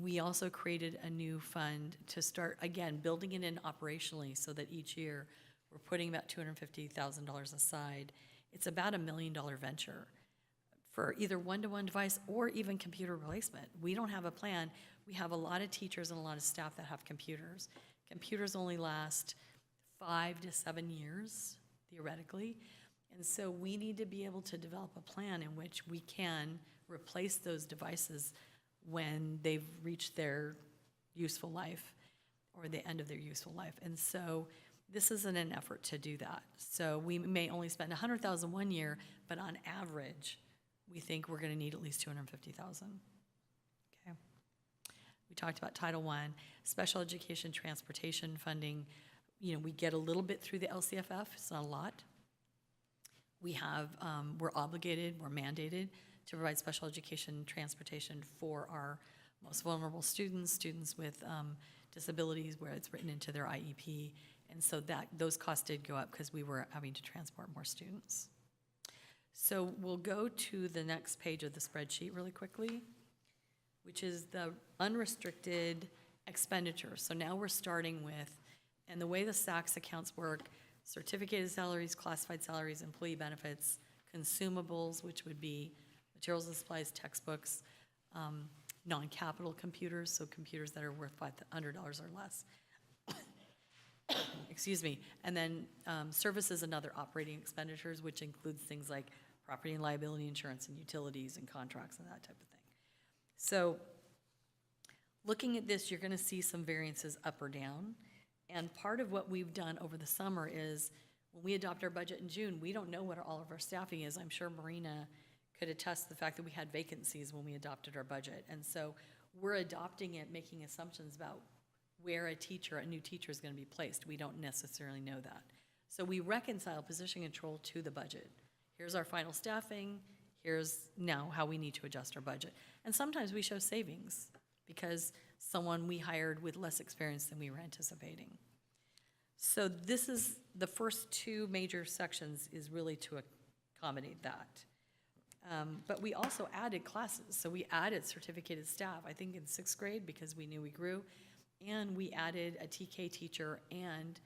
we also created a new fund to start, again, building it in operationally so that each year we're putting about $250,000 aside. It's about $1 million venture for either one-to-one device or even computer replacement. We don't have a plan. We have a lot of teachers and a lot of staff that have computers. Computers only last 5 to 7 years, theoretically. And so we need to be able to develop a plan in which we can replace those devices when they've reached their useful life or the end of their useful life. And so this is an effort to do that. So we may only spend $100,000 one year, but on average, we think we're gonna need at least $250,000. Okay. We talked about Title I, special education transportation funding. We get a little bit through the LCFF, it's not a lot. We have, we're obligated, we're mandated to provide special education transportation for our most vulnerable students, students with disabilities where it's written into their IEP. And so those costs did go up because we were having to transport more students. So we'll go to the next page of the spreadsheet really quickly, which is the unrestricted expenditure. So now we're starting with, and the way the SACS accounts work, certificated salaries, classified salaries, employee benefits, consumables, which would be materials and supplies, textbooks, non-capital computers, so computers that are worth $500 or less. Excuse me. And then services and other operating expenditures, which includes things like property and liability insurance and utilities and contracts and that type of thing. So looking at this, you're going to see some variances up or down. And part of what we've done over the summer is when we adopt our budget in June, we don't know what all of our staffing is. I'm sure Marina could attest to the fact that we had vacancies when we adopted our budget. And so we're adopting it, making assumptions about where a new teacher is going to be placed. We don't necessarily know that. So we reconcile position control to the budget. Here's our final staffing. Here's now how we need to adjust our budget. And sometimes we show savings because someone we hired with less experience than we were anticipating. So this is the first two major sections is really to accommodate that. But we also added classes. So we added certificated staff, I think in 6th grade because we knew we grew. And we added a TK teacher and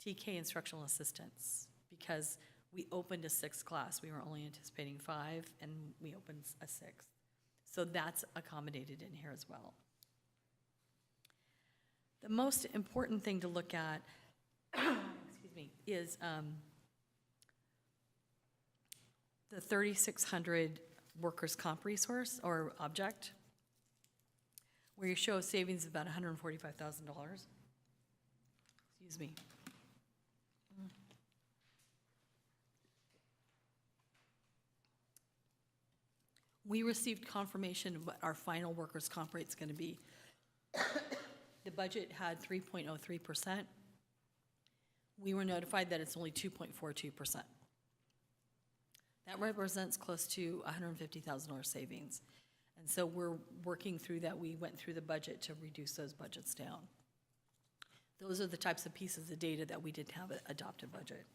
TK instructional assistants because we opened a 6th class. We were only anticipating 5 and we opened a 6th. So that's accommodated in here as well. The most important thing to look at, excuse me, is the 3,600 workers' comp resource or object, where you show a savings of about $145,000. Excuse me. We received confirmation of what our final workers' comp rate is going to be. The budget had 3.03%. We were notified that it's only 2.42%. That represents close to $150,000 savings. And so we're working through that. We went through the budget to reduce those budgets down. Those are the types of pieces of data that we didn't have an adopted budget.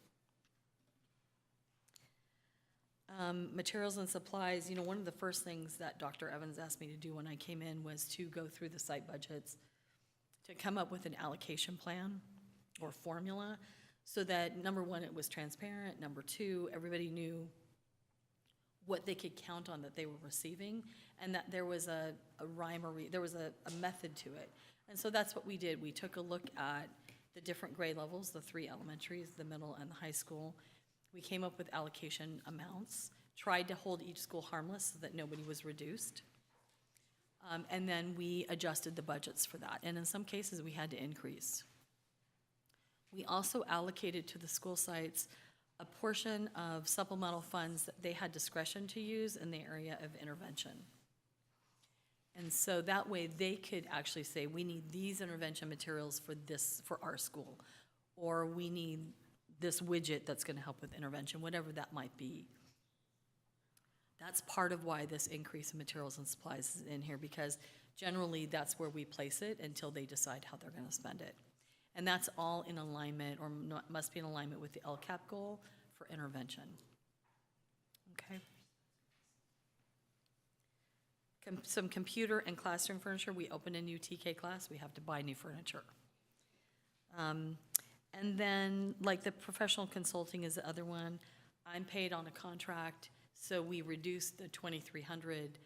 Materials and supplies, you know, one of the first things that Dr. Evans asked me to do when I came in was to go through the site budgets to come up with an allocation plan or formula so that, number one, it was transparent, number two, everybody knew what they could count on that they were receiving, and that there was a there was a method to it. And so that's what we did. We took a look at the different grade levels, the 3 elementaries, the middle, and the high school. We came up with allocation amounts, tried to hold each school harmless so that nobody was reduced. And then we adjusted the budgets for that. And in some cases, we had to increase. We also allocated to the school sites a portion of supplemental funds that they had discretion to use in the area of intervention. And so that way they could actually say, we need these intervention materials for our school, or we need this widget that's going to help with intervention, whatever that might be. That's part of why this increase in materials and supplies is in here, because generally that's where we place it until they decide how they're going to spend it. And that's all in alignment, or must be in alignment with the LCAP goal for intervention. Okay. Some computer and classroom furniture. We opened a new TK class. We have to buy new furniture. And then, like the professional consulting is the other one. I'm paid on a contract, so we reduced the 2,300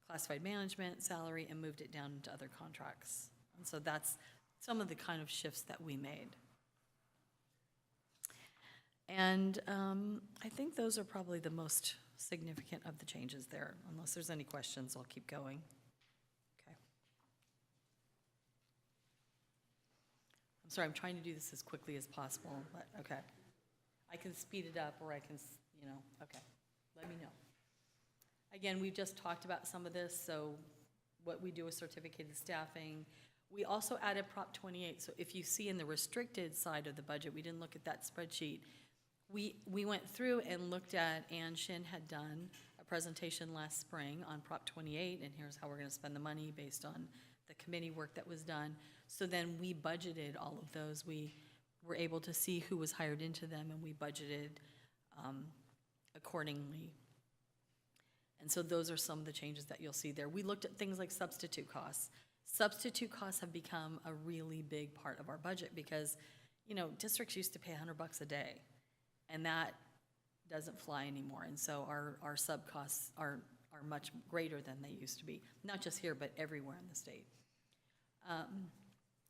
classified management salary and moved it down into other contracts. And so that's some of the kind of shifts that we made. And I think those are probably the most significant of the changes there. Unless there's any questions, I'll keep going. Okay. I'm sorry, I'm trying to do this as quickly as possible, but okay. I can speed it up, or I can, okay. Let me know. Again, we've just talked about some of this, so what we do with certificated staffing. We also added Prop 28, so if you see in the restricted side of the budget, we didn't look at that spreadsheet. We went through and looked at, Ann Shin had done a presentation last spring on Prop 28, and here's how we're going to spend the money based on the committee work that was done. So then we budgeted all of those. We were able to see who was hired into them, and we budgeted accordingly. And so those are some of the changes that you'll see there. We looked at things like substitute costs. Substitute costs have become a really big part of our budget because, you know, districts used to pay $100 a day, and that doesn't fly anymore. And so our sub costs are much greater than they used to be, not just here, but everywhere in the state.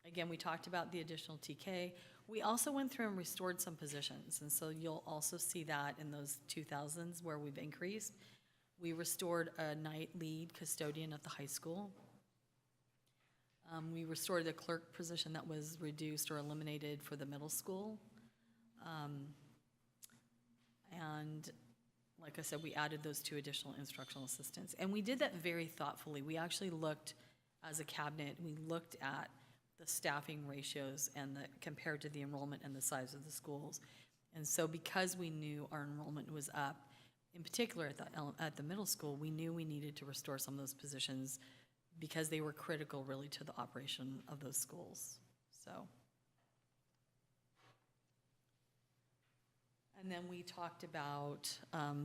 Again, we talked about the additional TK. We also went through and restored some positions, and so you'll also see that in those 2000s where we've increased. We restored a night lead custodian at the high school. We restored the clerk position that was reduced or eliminated for the middle school. And like I said, we added those 2 additional instructional assistants. And we did that very thoughtfully. We actually looked, as a cabinet, we looked at the staffing ratios and compared to the enrollment and the size of the schools. And so because we knew our enrollment was up, in particular at the middle school, we knew we needed to restore some of those positions because they were critical really to the operation of those schools. So. And then we talked about,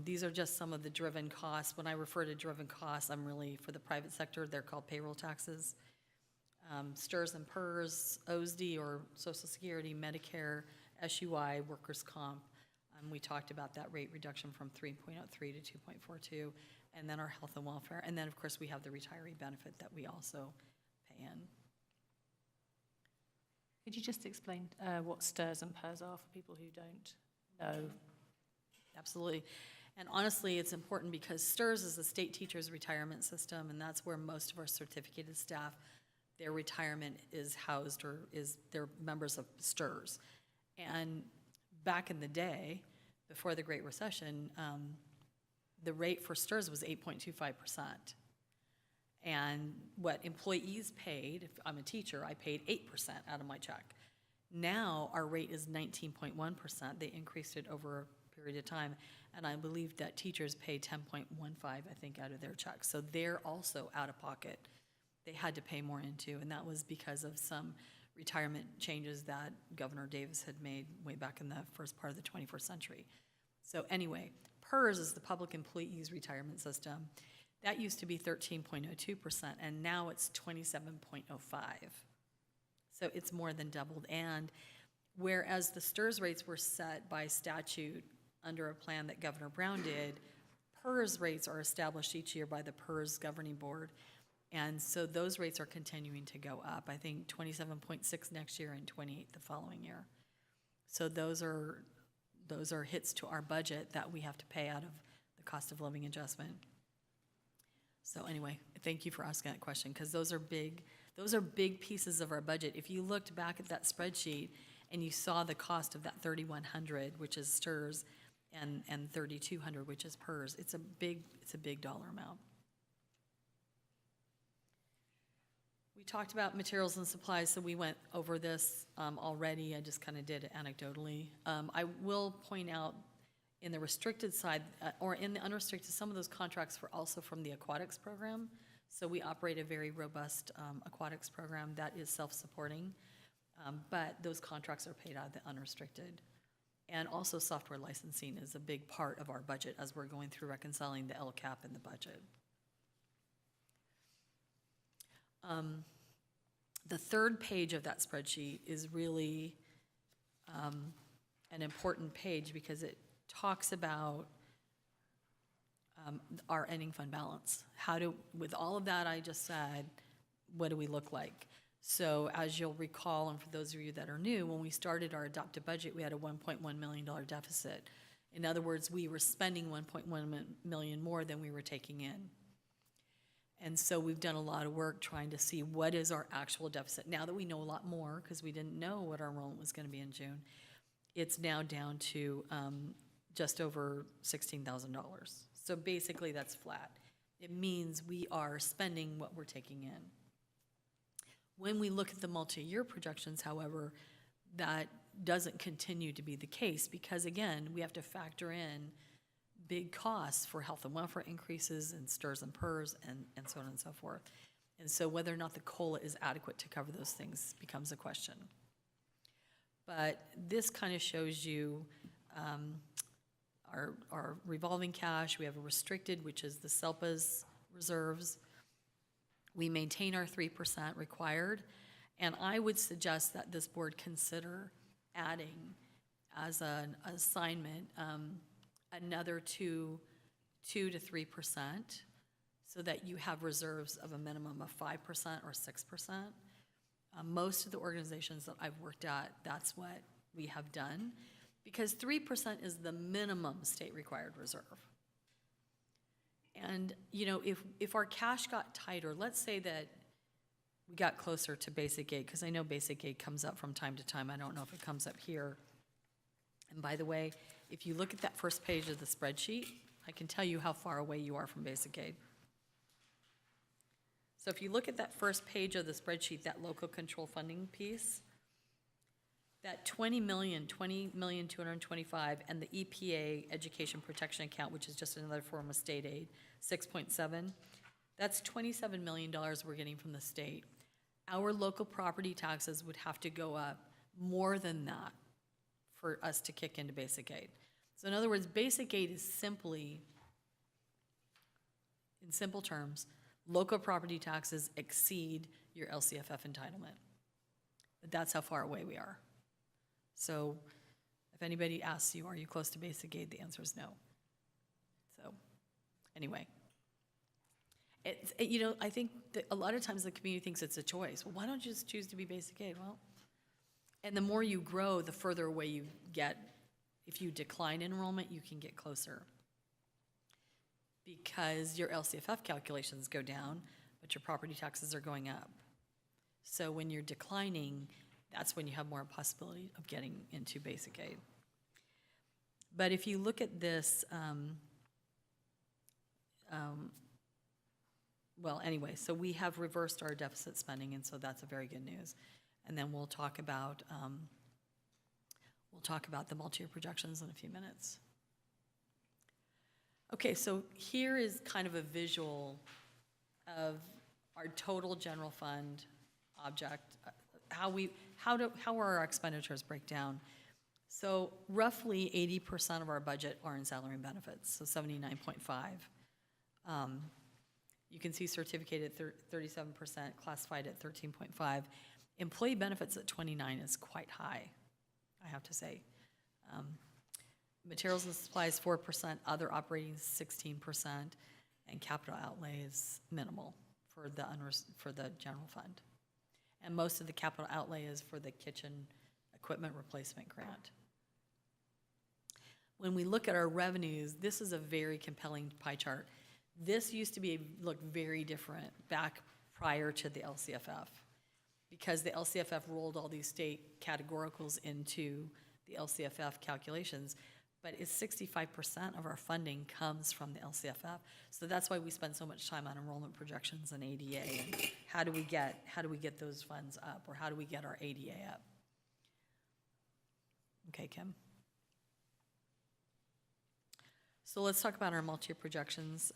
these are just some of the driven costs. When I refer to driven costs, I'm really, for the private sector, they're called payroll taxes. STRS and PERS, AUSD or Social Security, Medicare, SUI, workers' comp. We talked about that rate reduction from 3.03 to 2.42, and then our health and welfare. And then, of course, we have the retiree benefit that we also pay in. Could you just explain what STRS and PERS are for people who don't know? Absolutely. And honestly, it's important because STRS is the state teachers retirement system, and that's where most of our certificated staff, their retirement is housed or is they're members of STRS. And back in the day, before the Great Recession, the rate for STRS was 8.25%. And what employees paid, if I'm a teacher, I paid 8% out of my check. Now our rate is 19.1%. They increased it over a period of time. And I believe that teachers pay 10.15, I think, out of their checks. So they're also out of pocket. They had to pay more into, and that was because of some retirement changes that Governor Davis had made way back in the first part of the 21st century. So anyway, PERS is the Public Employees Retirement System. That used to be 13.02%, and now it's 27.05%. So it's more than doubled. And whereas the STRS rates were set by statute under a plan that Governor Brown did, PERS rates are established each year by the PERS Governing Board. And so those rates are continuing to go up. I think 27.6 next year and 28 the following year. So those are hits to our budget that we have to pay out of the cost of living adjustment. So anyway, thank you for asking that question, because those are big pieces of our budget. If you looked back at that spreadsheet and you saw the cost of that 3,100, which is STRS, and 3,200, which is PERS, it's a big dollar amount. We talked about materials and supplies, so we went over this already. I just kind of did it anecdotally. I will point out in the restricted side, or in the unrestricted, some of those contracts were also from the aquatics program. So we operate a very robust aquatics program that is self-supporting, but those contracts are paid out of the unrestricted. And also software licensing is a big part of our budget as we're going through reconciling the LCAP and the budget. The third page of that spreadsheet is really an important page because it talks about our ending fund balance. With all of that I just said, what do we look like? So as you'll recall, and for those of you that are new, when we started our adopted budget, we had a $1.1 million deficit. In other words, we were spending $1.1 million more than we were taking in. And so we've done a lot of work trying to see what is our actual deficit. Now that we know a lot more, because we didn't know what our enrollment was going to be in June, it's now down to just over $16,000. So basically that's flat. It means we are spending what we're taking in. When we look at the multi-year projections, however, that doesn't continue to be the case because, again, we have to factor in big costs for health and welfare increases and STRS and PERS and so on and so forth. And so whether or not the COLA is adequate to cover those things becomes a question. But this kind of shows you our revolving cash. We have a restricted, which is the SELPA's reserves. We maintain our 3% required, and I would suggest that this board consider adding as an assignment another 2 to 3%, so that you have reserves of a minimum of 5% or 6%. Most of the organizations that I've worked at, that's what we have done, because 3% is the minimum state required reserve. And, you know, if our cash got tighter, let's say that we got closer to basic aid, because I know basic aid comes up from time to time. I don't know if it comes up here. And by the way, if you look at that first page of the spreadsheet, I can tell you how far away you are from basic aid. So if you look at that first page of the spreadsheet, that local control funding piece, that 20,225, and the EPA education protection account, which is just another form of state aid, 6.7, that's $27 million we're getting from the state. Our local property taxes would have to go up more than that for us to kick into basic aid. So in other words, basic aid is simply, in simple terms, local property taxes exceed your LCFF entitlement. But that's how far away we are. So if anybody asks you, are you close to basic aid, the answer is no. So anyway, you know, I think that a lot of times the community thinks it's a choice. Well, why don't you just choose to be basic aid? Well, and the more you grow, the further away you get. If you decline enrollment, you can get closer, because your LCFF calculations go down, but your property taxes are going up. So when you're declining, that's when you have more possibility of getting into basic aid. But if you look at this, well, anyway, so we have reversed our deficit spending, and so that's a very good news. And then we'll talk about the multi-year projections in a few minutes. Okay, so here is kind of a visual of our total general fund object, how our expenditures break down. So roughly 80% of our budget are in salary and benefits, so 79.5. You can see certificated at 37%, classified at 13.5. Employee benefits at 29 is quite high, I have to say. Materials and supplies, 4%, other operating is 16%, and capital outlay is minimal for the general fund. And most of the capital outlay is for the kitchen equipment replacement grant. When we look at our revenues, this is a very compelling pie chart. This used to look very different back prior to the LCFF, because the LCFF rolled all these state categoricals into the LCFF calculations, but it's 65% of our funding comes from the LCFF. So that's why we spend so much time on enrollment projections and ADA, and how do we get those funds up, or how do we get our ADA up? Okay, Kim. So let's talk about our multi-year projections.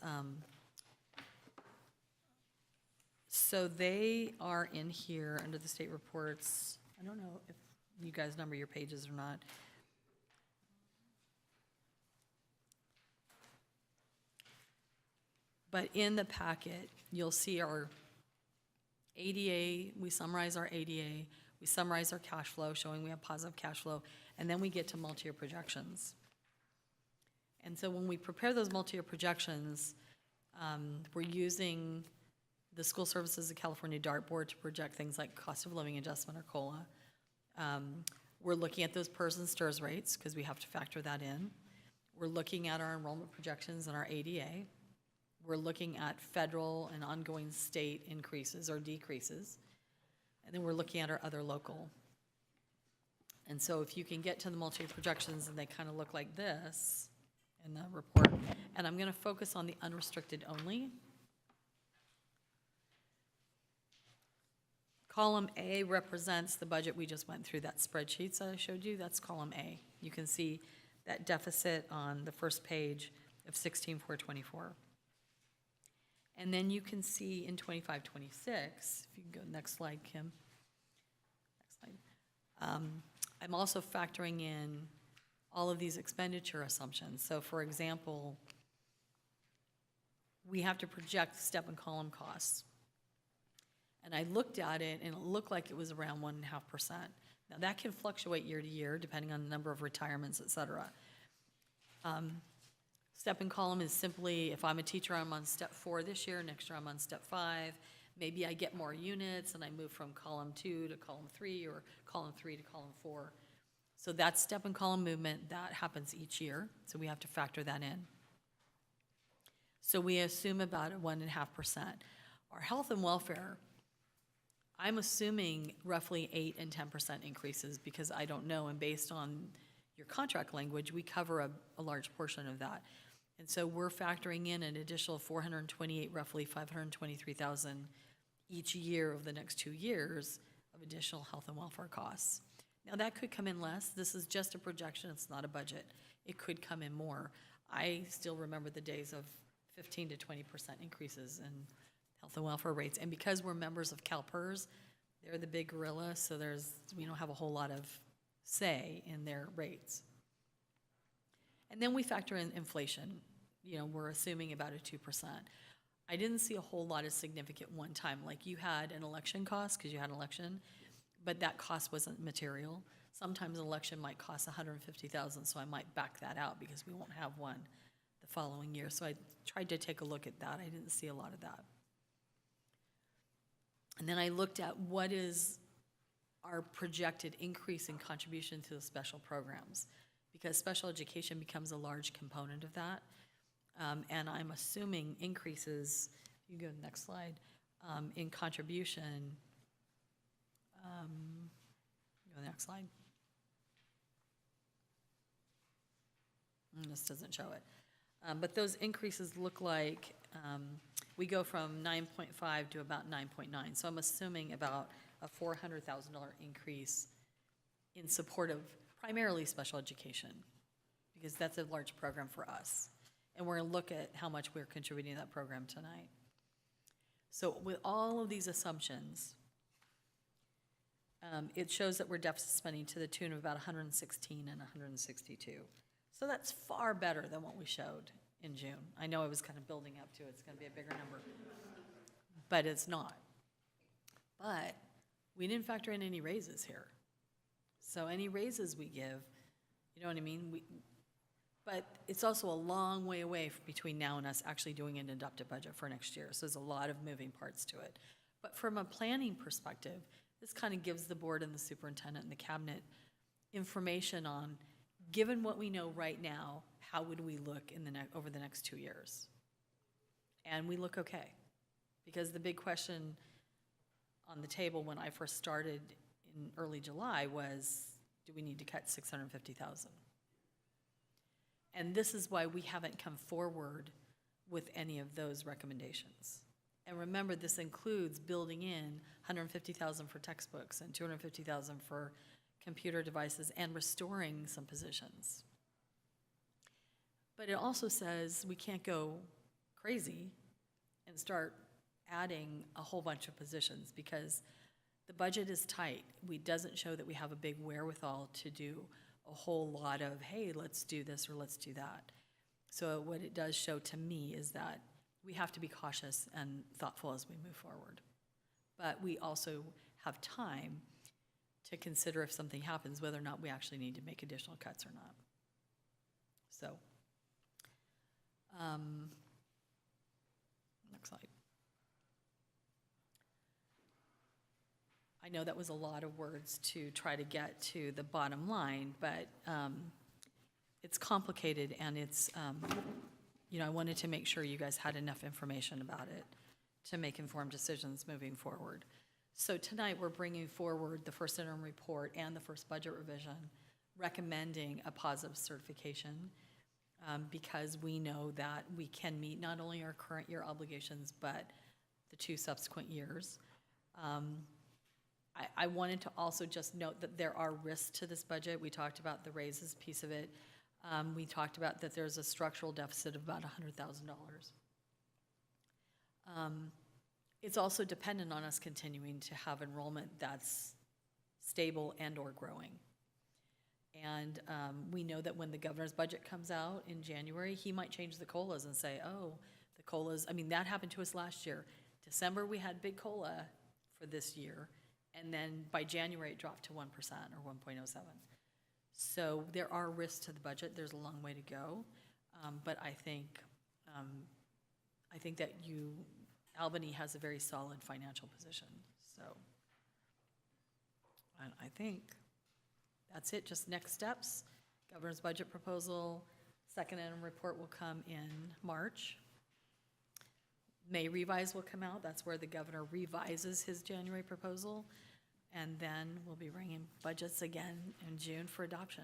So they are in here under the state reports. I don't know if you guys number your pages or not. But in the packet, you'll see our ADA, we summarize our ADA, we summarize our cash flow, showing we have positive cash flow, and then we get to multi-year projections. And so when we prepare those multi-year projections, we're using the School Services of California dartboard to project things like cost of living adjustment, or COLA. We're looking at those PERS and STRS rates, because we have to factor that in. We're looking at our enrollment projections and our ADA. We're looking at federal and ongoing state increases or decreases. And then we're looking at our other local. And so if you can get to the multi-year projections, and they kind of look like this in the report. And I'm going to focus on the unrestricted only. Column A represents the budget we just went through, that spreadsheet that I showed you. That's column A. You can see that deficit on the first page of 16,424. And then you can see in 25-26, if you can go next slide, Kim. Next slide. I'm also factoring in all of these expenditure assumptions. So for example, we have to project step and column costs. And I looked at it, and it looked like it was around 1.5%. Now, that can fluctuate year to year, depending on the number of retirements, et cetera. Step and column is simply, if I'm a teacher, I'm on step 4 this year, next year I'm on step 5. Maybe I get more units, and I move from column 2 to column 3, or column 3 to column 4. So that's step and column movement. That happens each year, so we have to factor that in. So we assume about a 1.5%. Our health and welfare, I'm assuming roughly 8 and 10% increases because I don't know, and based on your contract language, we cover a large portion of that. And so we're factoring in an additional 428, roughly 523,000 each year of the next 2 years of additional health and welfare costs. Now that could come in less. This is just a projection, it's not a budget. It could come in more. I still remember the days of 15 to 20% increases in health and welfare rates. And because we're members of CalPERS, they're the big gorilla, so we don't have a whole lot of say in their rates. And then we factor in inflation. You know, we're assuming about a 2%. I didn't see a whole lot of significant one time. Like you had an election cost because you had an election, but that cost wasn't material. Sometimes an election might cost $150,000, so I might back that out because we won't have one the following year. So I tried to take a look at that. I didn't see a lot of that. And then I looked at what is our projected increase in contribution to the special programs, because special education becomes a large component of that. And I'm assuming increases, you can go to the next slide, in contribution. Go to the next slide. This doesn't show it. But those increases look like we go from 9.5 to about 9.9. So I'm assuming about a $400,000 increase in support of primarily special education, because that's a large program for us. And we're going to look at how much we're contributing to that program tonight. So with all of these assumptions, it shows that we're deficit spending to the tune of about 116 and 162. So that's far better than what we showed in June. I know I was kind of building up to it's going to be a bigger number, but it's not. But we didn't factor in any raises here. So any raises we give, you know what I mean? But it's also a long way away between now and us actually doing an adopted budget for next year. So there's a lot of moving parts to it. But from a planning perspective, this kind of gives the board and the superintendent and the cabinet information on, given what we know right now, how would we look in over the next 2 years? And we look okay. Because the big question on the table when I first started in early July was, do we need to cut $650,000? And this is why we haven't come forward with any of those recommendations. And remember, this includes building in $150,000 for textbooks and $250,000 for computer devices and restoring some positions. But it also says we can't go crazy and start adding a whole bunch of positions because the budget is tight. It doesn't show that we have a big wherewithal to do a whole lot of, hey, let's do this or let's do that. So what it does show to me is that we have to be cautious and thoughtful as we move forward. But we also have time to consider if something happens, whether or not we actually need to make additional cuts or not. So, next slide. I know that was a lot of words to try to get to the bottom line, but it's complicated and it's, you know, I wanted to make sure you guys had enough information about it to make informed decisions moving forward. So tonight we're bringing forward the first interim report and the first budget revision, recommending a positive certification because we know that we can meet not only our current year obligations, but the 2 subsequent years. I wanted to also just note that there are risks to this budget. We talked about the raises piece of it. We talked about that there's a structural deficit of about $100,000. It's also dependent on us continuing to have enrollment that's stable and or growing. And we know that when the governor's budget comes out in January, he might change the COLAs and say, oh, the COLAs, I mean, that happened to us last year. December, we had big COLA for this year, and then by January, it dropped to 1% or 1.07. So there are risks to the budget. There's a long way to go. But I think that Albany has a very solid financial position. So I think that's it, just next steps. Governor's budget proposal, second interim report will come in March. May revise will come out. That's where the governor revises his January proposal. And then we'll be bringing budgets again in June for adoption.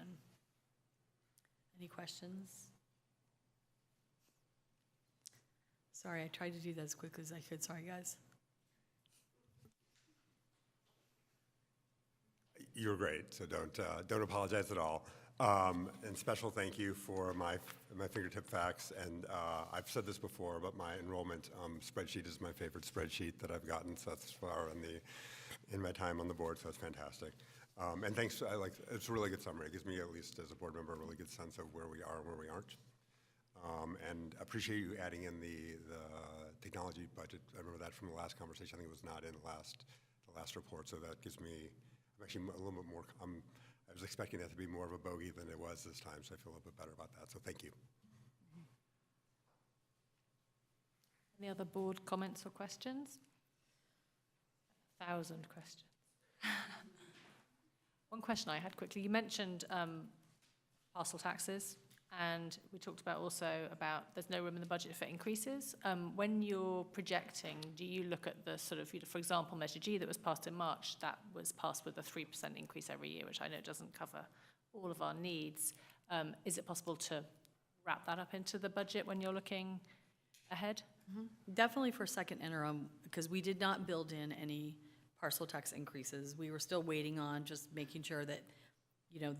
Any questions? Sorry, I tried to do that as quickly as I could. Sorry, guys. You're great, so don't apologize at all. And special thank you for my fingertip facts. And I've said this before, but my enrollment spreadsheet is my favorite spreadsheet that I've gotten thus far in my time on the board. So it's fantastic. And thanks. It's a really good summary. It gives me, at least as a board member, a really good sense of where we are and where we aren't. And appreciate you adding in the technology budget. I remember that from the last conversation. I think it was not in the last report. So that gives me. I'm actually a little bit more. I was expecting that to be more of a bogey than it was this time, so I feel a little bit better about that. So thank you. Any other board comments or questions? 1,000 questions. One question I had quickly. You mentioned parcel taxes, and we talked about also about there's no room in the budget for increases. When you're projecting, do you look at the sort of, for example, Measure G that was passed in March, that was passed with a 3% increase every year, which I know doesn't cover all of our needs. Is it possible to wrap that up into the budget when you're looking ahead? Mm-hmm. Definitely for second interim, because we did not build in any parcel tax increases. We were still waiting on just making sure that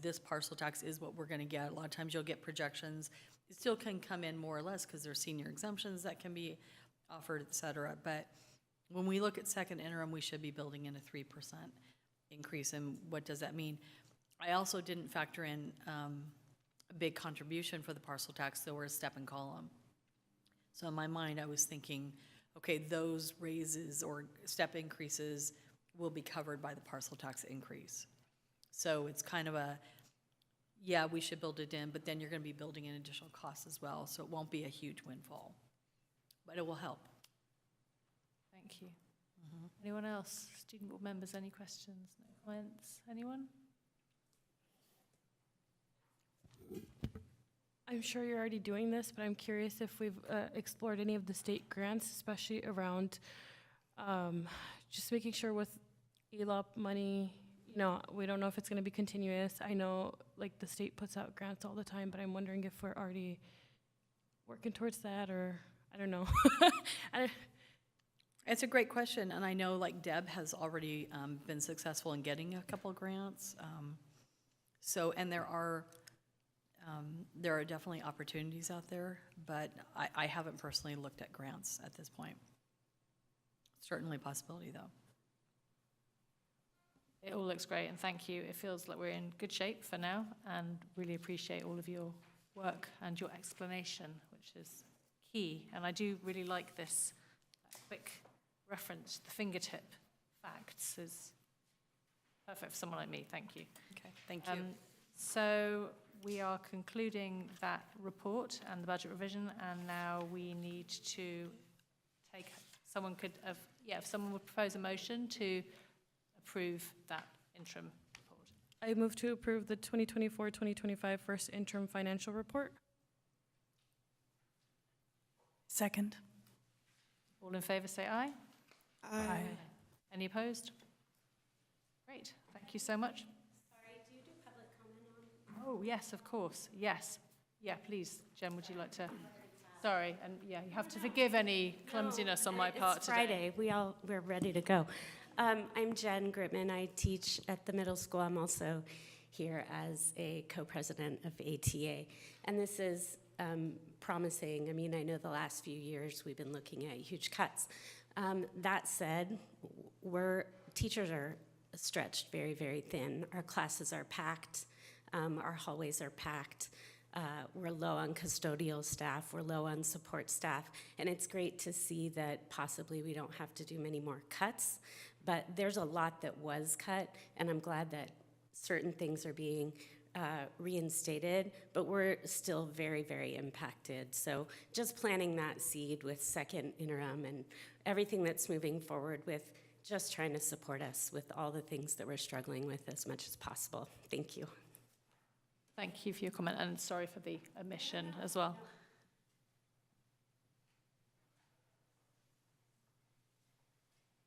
this parcel tax is what we're going to get. A lot of times you'll get projections. It still can come in more or less because there's senior exemptions that can be offered, et cetera. But when we look at second interim, we should be building in a 3% increase. And what does that mean? I also didn't factor in a big contribution for the parcel tax, so we're a step and column. So in my mind, I was thinking, okay, those raises or step increases will be covered by the parcel tax increase. So it's kind of yeah, we should build it in, but then you're going to be building in additional costs as well, so it won't be a huge windfall, but it will help. Thank you. Mm-hmm. Anyone else? Student board members, any questions? No comments? Anyone? I'm sure you're already doing this, but I'm curious if we've explored any of the state grants, especially around just making sure with ELOP money, we don't know if it's going to be continuous. I know, the state puts out grants all the time, but I'm wondering if we're already working towards that, or I don't know. It's a great question, and I know, Deb has already been successful in getting a couple of grants. And there are definitely opportunities out there, but I haven't personally looked at grants at this point. Certainly a possibility, though. It all looks great, and thank you. It feels like we're in good shape for now, and really appreciate all of your work and your explanation, which is key. And I do really like this quick reference. The fingertip facts is perfect for someone like me. Thank you. Okay, thank you. So we are concluding that report and the budget revision, and now we need to take, if someone would propose a motion to approve that interim report. I move to approve the 2024-2025 first interim financial report. Second. All in favor, say aye. Aye. Any opposed? Great, thank you so much. Sorry, do you do public comment on? Oh, yes, of course, yes. Yeah, please, Jen, would you like to? Sorry, and yeah, you have to forgive any clumsiness on my part today. It's Friday, we're ready to go. I'm Jen Gritman. I teach at the middle school. I'm also here as a co-president of ATA. And this is promising. I mean, I know the last few years we've been looking at huge cuts. That said, teachers are stretched very, very thin. Our classes are packed. Our hallways are packed. We're low on custodial staff, we're low on support staff, and it's great to see that possibly we don't have to do many more cuts, but there's a lot that was cut, and I'm glad that certain things are being reinstated, but we're still very, very impacted. So just planting that seed with second interim and everything that's moving forward with just trying to support us with all the things that we're struggling with as much as possible. Thank you. Thank you for your comment, and sorry for the omission as well.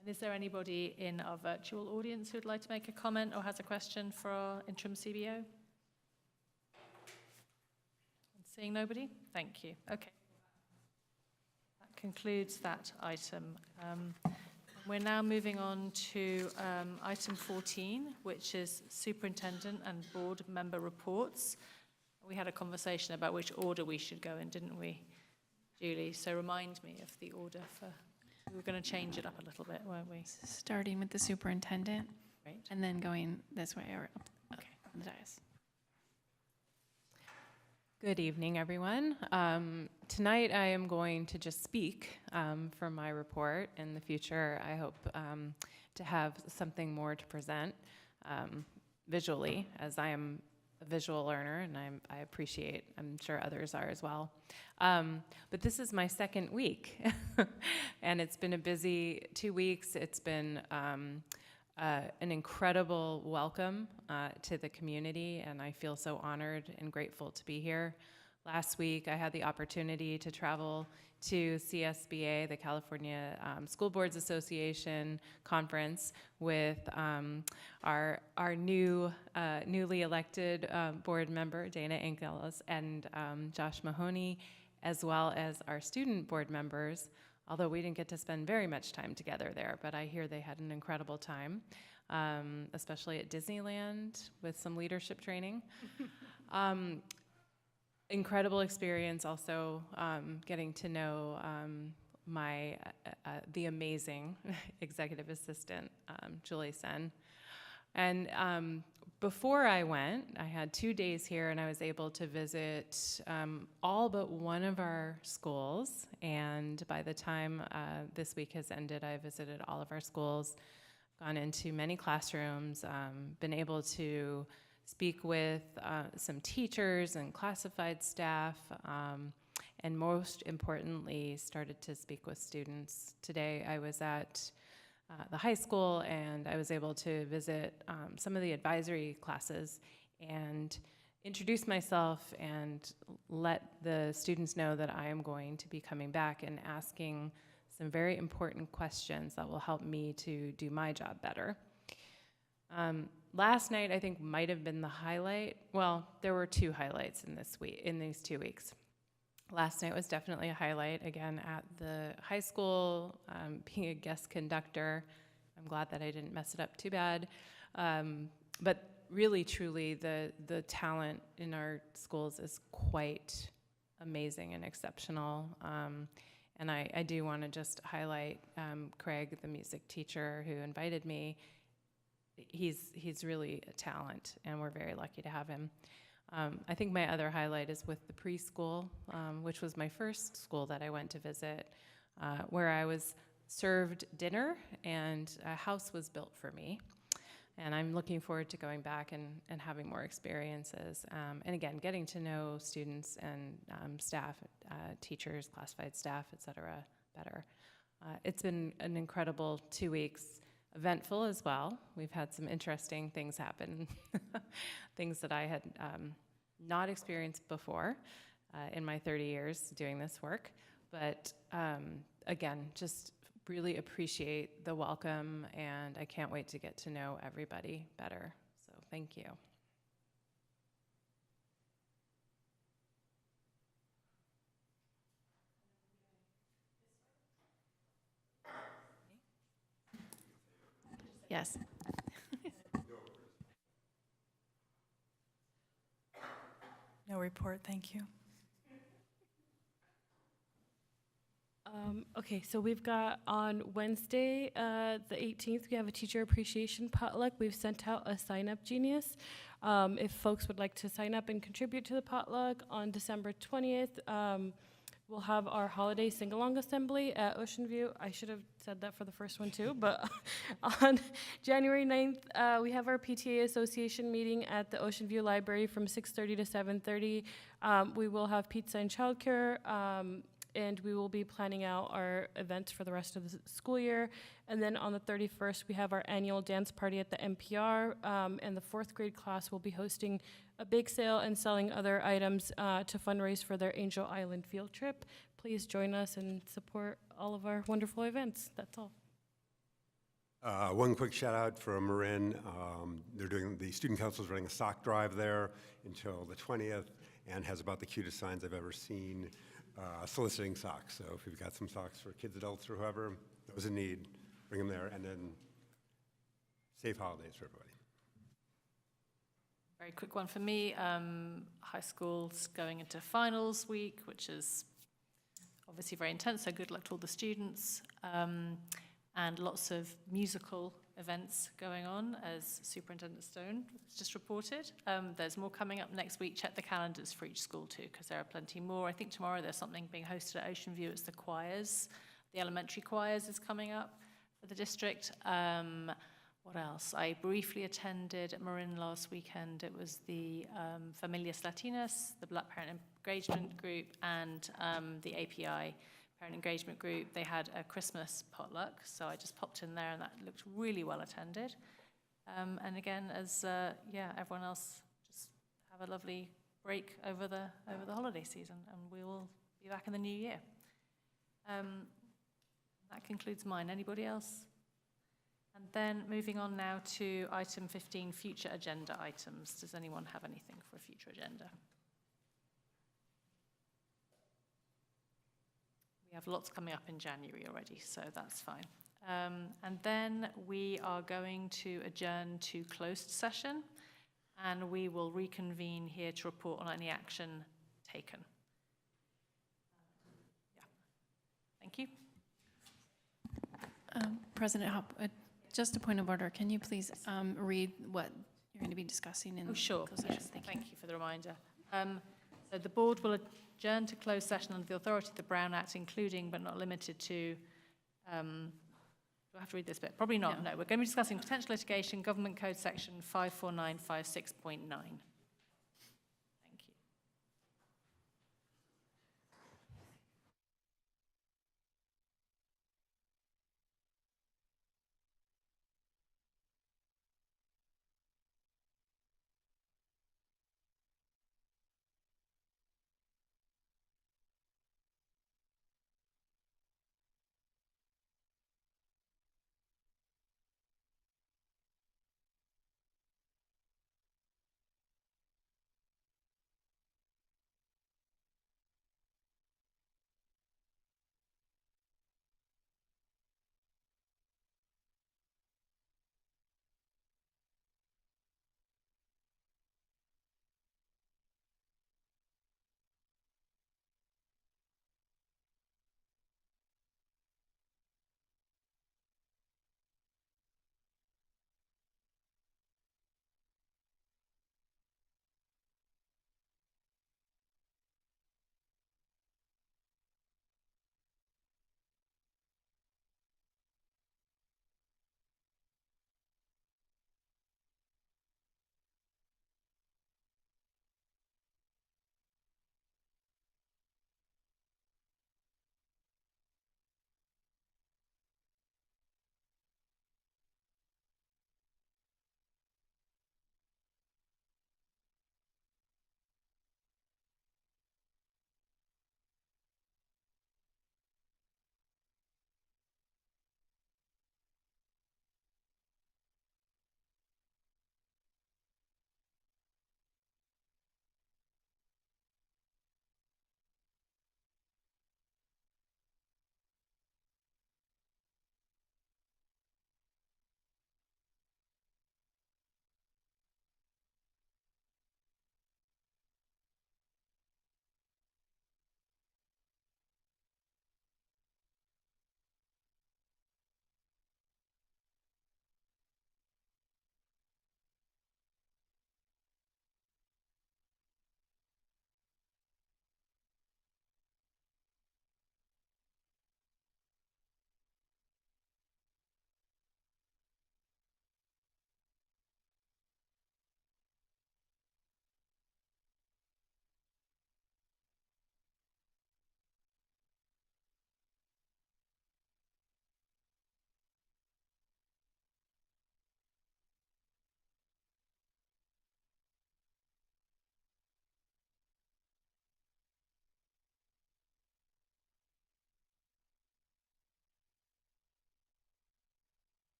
And is there anybody in our virtual audience who would like to make a comment or has a question for our interim CBO? Seeing nobody? Thank you. Okay. That concludes that item. We're now moving on to item 14, which is superintendent and board member reports. We had a conversation about which order we should go in, didn't we, Julie? So remind me of the order for, we were going to change it up a little bit, weren't we? Starting with the superintendent, Right. and then going this way or up the dais. Good evening, everyone. Tonight I am going to just speak for my report. In the future, I hope to have something more to present visually, as I am a visual learner, and I appreciate, I'm sure others are as well. But this is my second week, and it's been a busy 2 weeks. It's been an incredible welcome to the community, and I feel so honored and grateful to be here. Last week, I had the opportunity to travel to CSBA, the California School Boards Association conference, with our newly elected board member, Dana Angelos, and Josh Mahoney, as well as our student board members, although we didn't get to spend very much time together there, but I hear they had an incredible time, especially at Disneyland with some leadership training. Incredible experience also getting to know the amazing executive assistant, Julie Sen. And before I went, I had 2 days here, and I was able to visit all but one of our schools. And by the time this week has ended, I visited all of our schools, gone into many classrooms, been able to speak with some teachers and classified staff, and most importantly, started to speak with students. Today, I was at the high school, and I was able to visit some of the advisory classes and introduce myself and let the students know that I am going to be coming back and asking some very important questions that will help me to do my job better. Last night, I think, might have been the highlight. Well, there were 2 highlights in these 2 weeks. Last night was definitely a highlight, again, at the high school, being a guest conductor. I'm glad that I didn't mess it up too bad. But really, truly, the talent in our schools is quite amazing and exceptional. And I do want to just highlight Craig, the music teacher who invited me. He's really a talent, and we're very lucky to have him. I think my other highlight is with the preschool, which was my first school that I went to visit, where I was served dinner and a house was built for me. And I'm looking forward to going back and having more experiences. And again, getting to know students and staff, teachers, classified staff, et cetera, better. It's been an incredible 2 weeks. Eventful as well. We've had some interesting things happen, things that I had not experienced before in my 30 years doing this work. But again, just really appreciate the welcome, and I can't wait to get to know everybody better. So thank you. Yes. No report, thank you. Okay, so we've got on Wednesday, the 18th, we have a teacher appreciation potluck. We've sent out a sign-up genius. If folks would like to sign up and contribute to the potluck, on December 20th, we'll have our holiday sing-along assembly at Ocean View. I should have said that for the first one too, but on January 9th, we have our PTA Association meeting at the Ocean View Library from 6:30 to 7:30. We will have pizza and childcare, and we will be planning out our events for the rest of the school year. And then on the 31st, we have our annual dance party at the NPR, and the 4th grade class will be hosting a bake sale and selling other items to fundraise for their Angel Island field trip. Please join us and support all of our wonderful events. That's all. One quick shout out for Marin. The student council is running a sock drive there until the 20th and has about the cutest signs I've ever seen soliciting socks. So if you've got some socks for kids, adults, or whoever, those in need, bring them there. And then safe holidays for everybody. Very quick one for me. High school's going into finals week, which is obviously very intense, so good luck to all the students. And lots of musical events going on, as Superintendent Stone has just reported. There's more coming up next week. Check the calendars for each school too, because there are plenty more. I think tomorrow there's something being hosted at Ocean View. It's the choirs. The elementary choirs is coming up for the district. What else? I briefly attended at Marin last weekend. It was the Familias Latinas, the Black Parent Engagement Group, and the API Parent Engagement Group. They had a Christmas potluck, so I just popped in there, and that looked really well attended. And again, as everyone else, just have a lovely break over the holiday season, and we will be back in the new year. That concludes mine. Anybody else? And then moving on now to item 15, future agenda items. Does anyone have anything for a future agenda? We have lots coming up in January already, so that's fine. And then we are going to adjourn to closed session, and we will reconvene here to report on any action taken. Thank you. President Hopp, just a point of order. Can you please read what you're going to be discussing in sure. closed session? Yes, thank you for the reminder. So the board will adjourn to closed session under the authority of the Brown Act, including but not limited to, do I have to read this bit? Probably not, no. We're going to be discussing potential litigation, Government Code section 54956.9.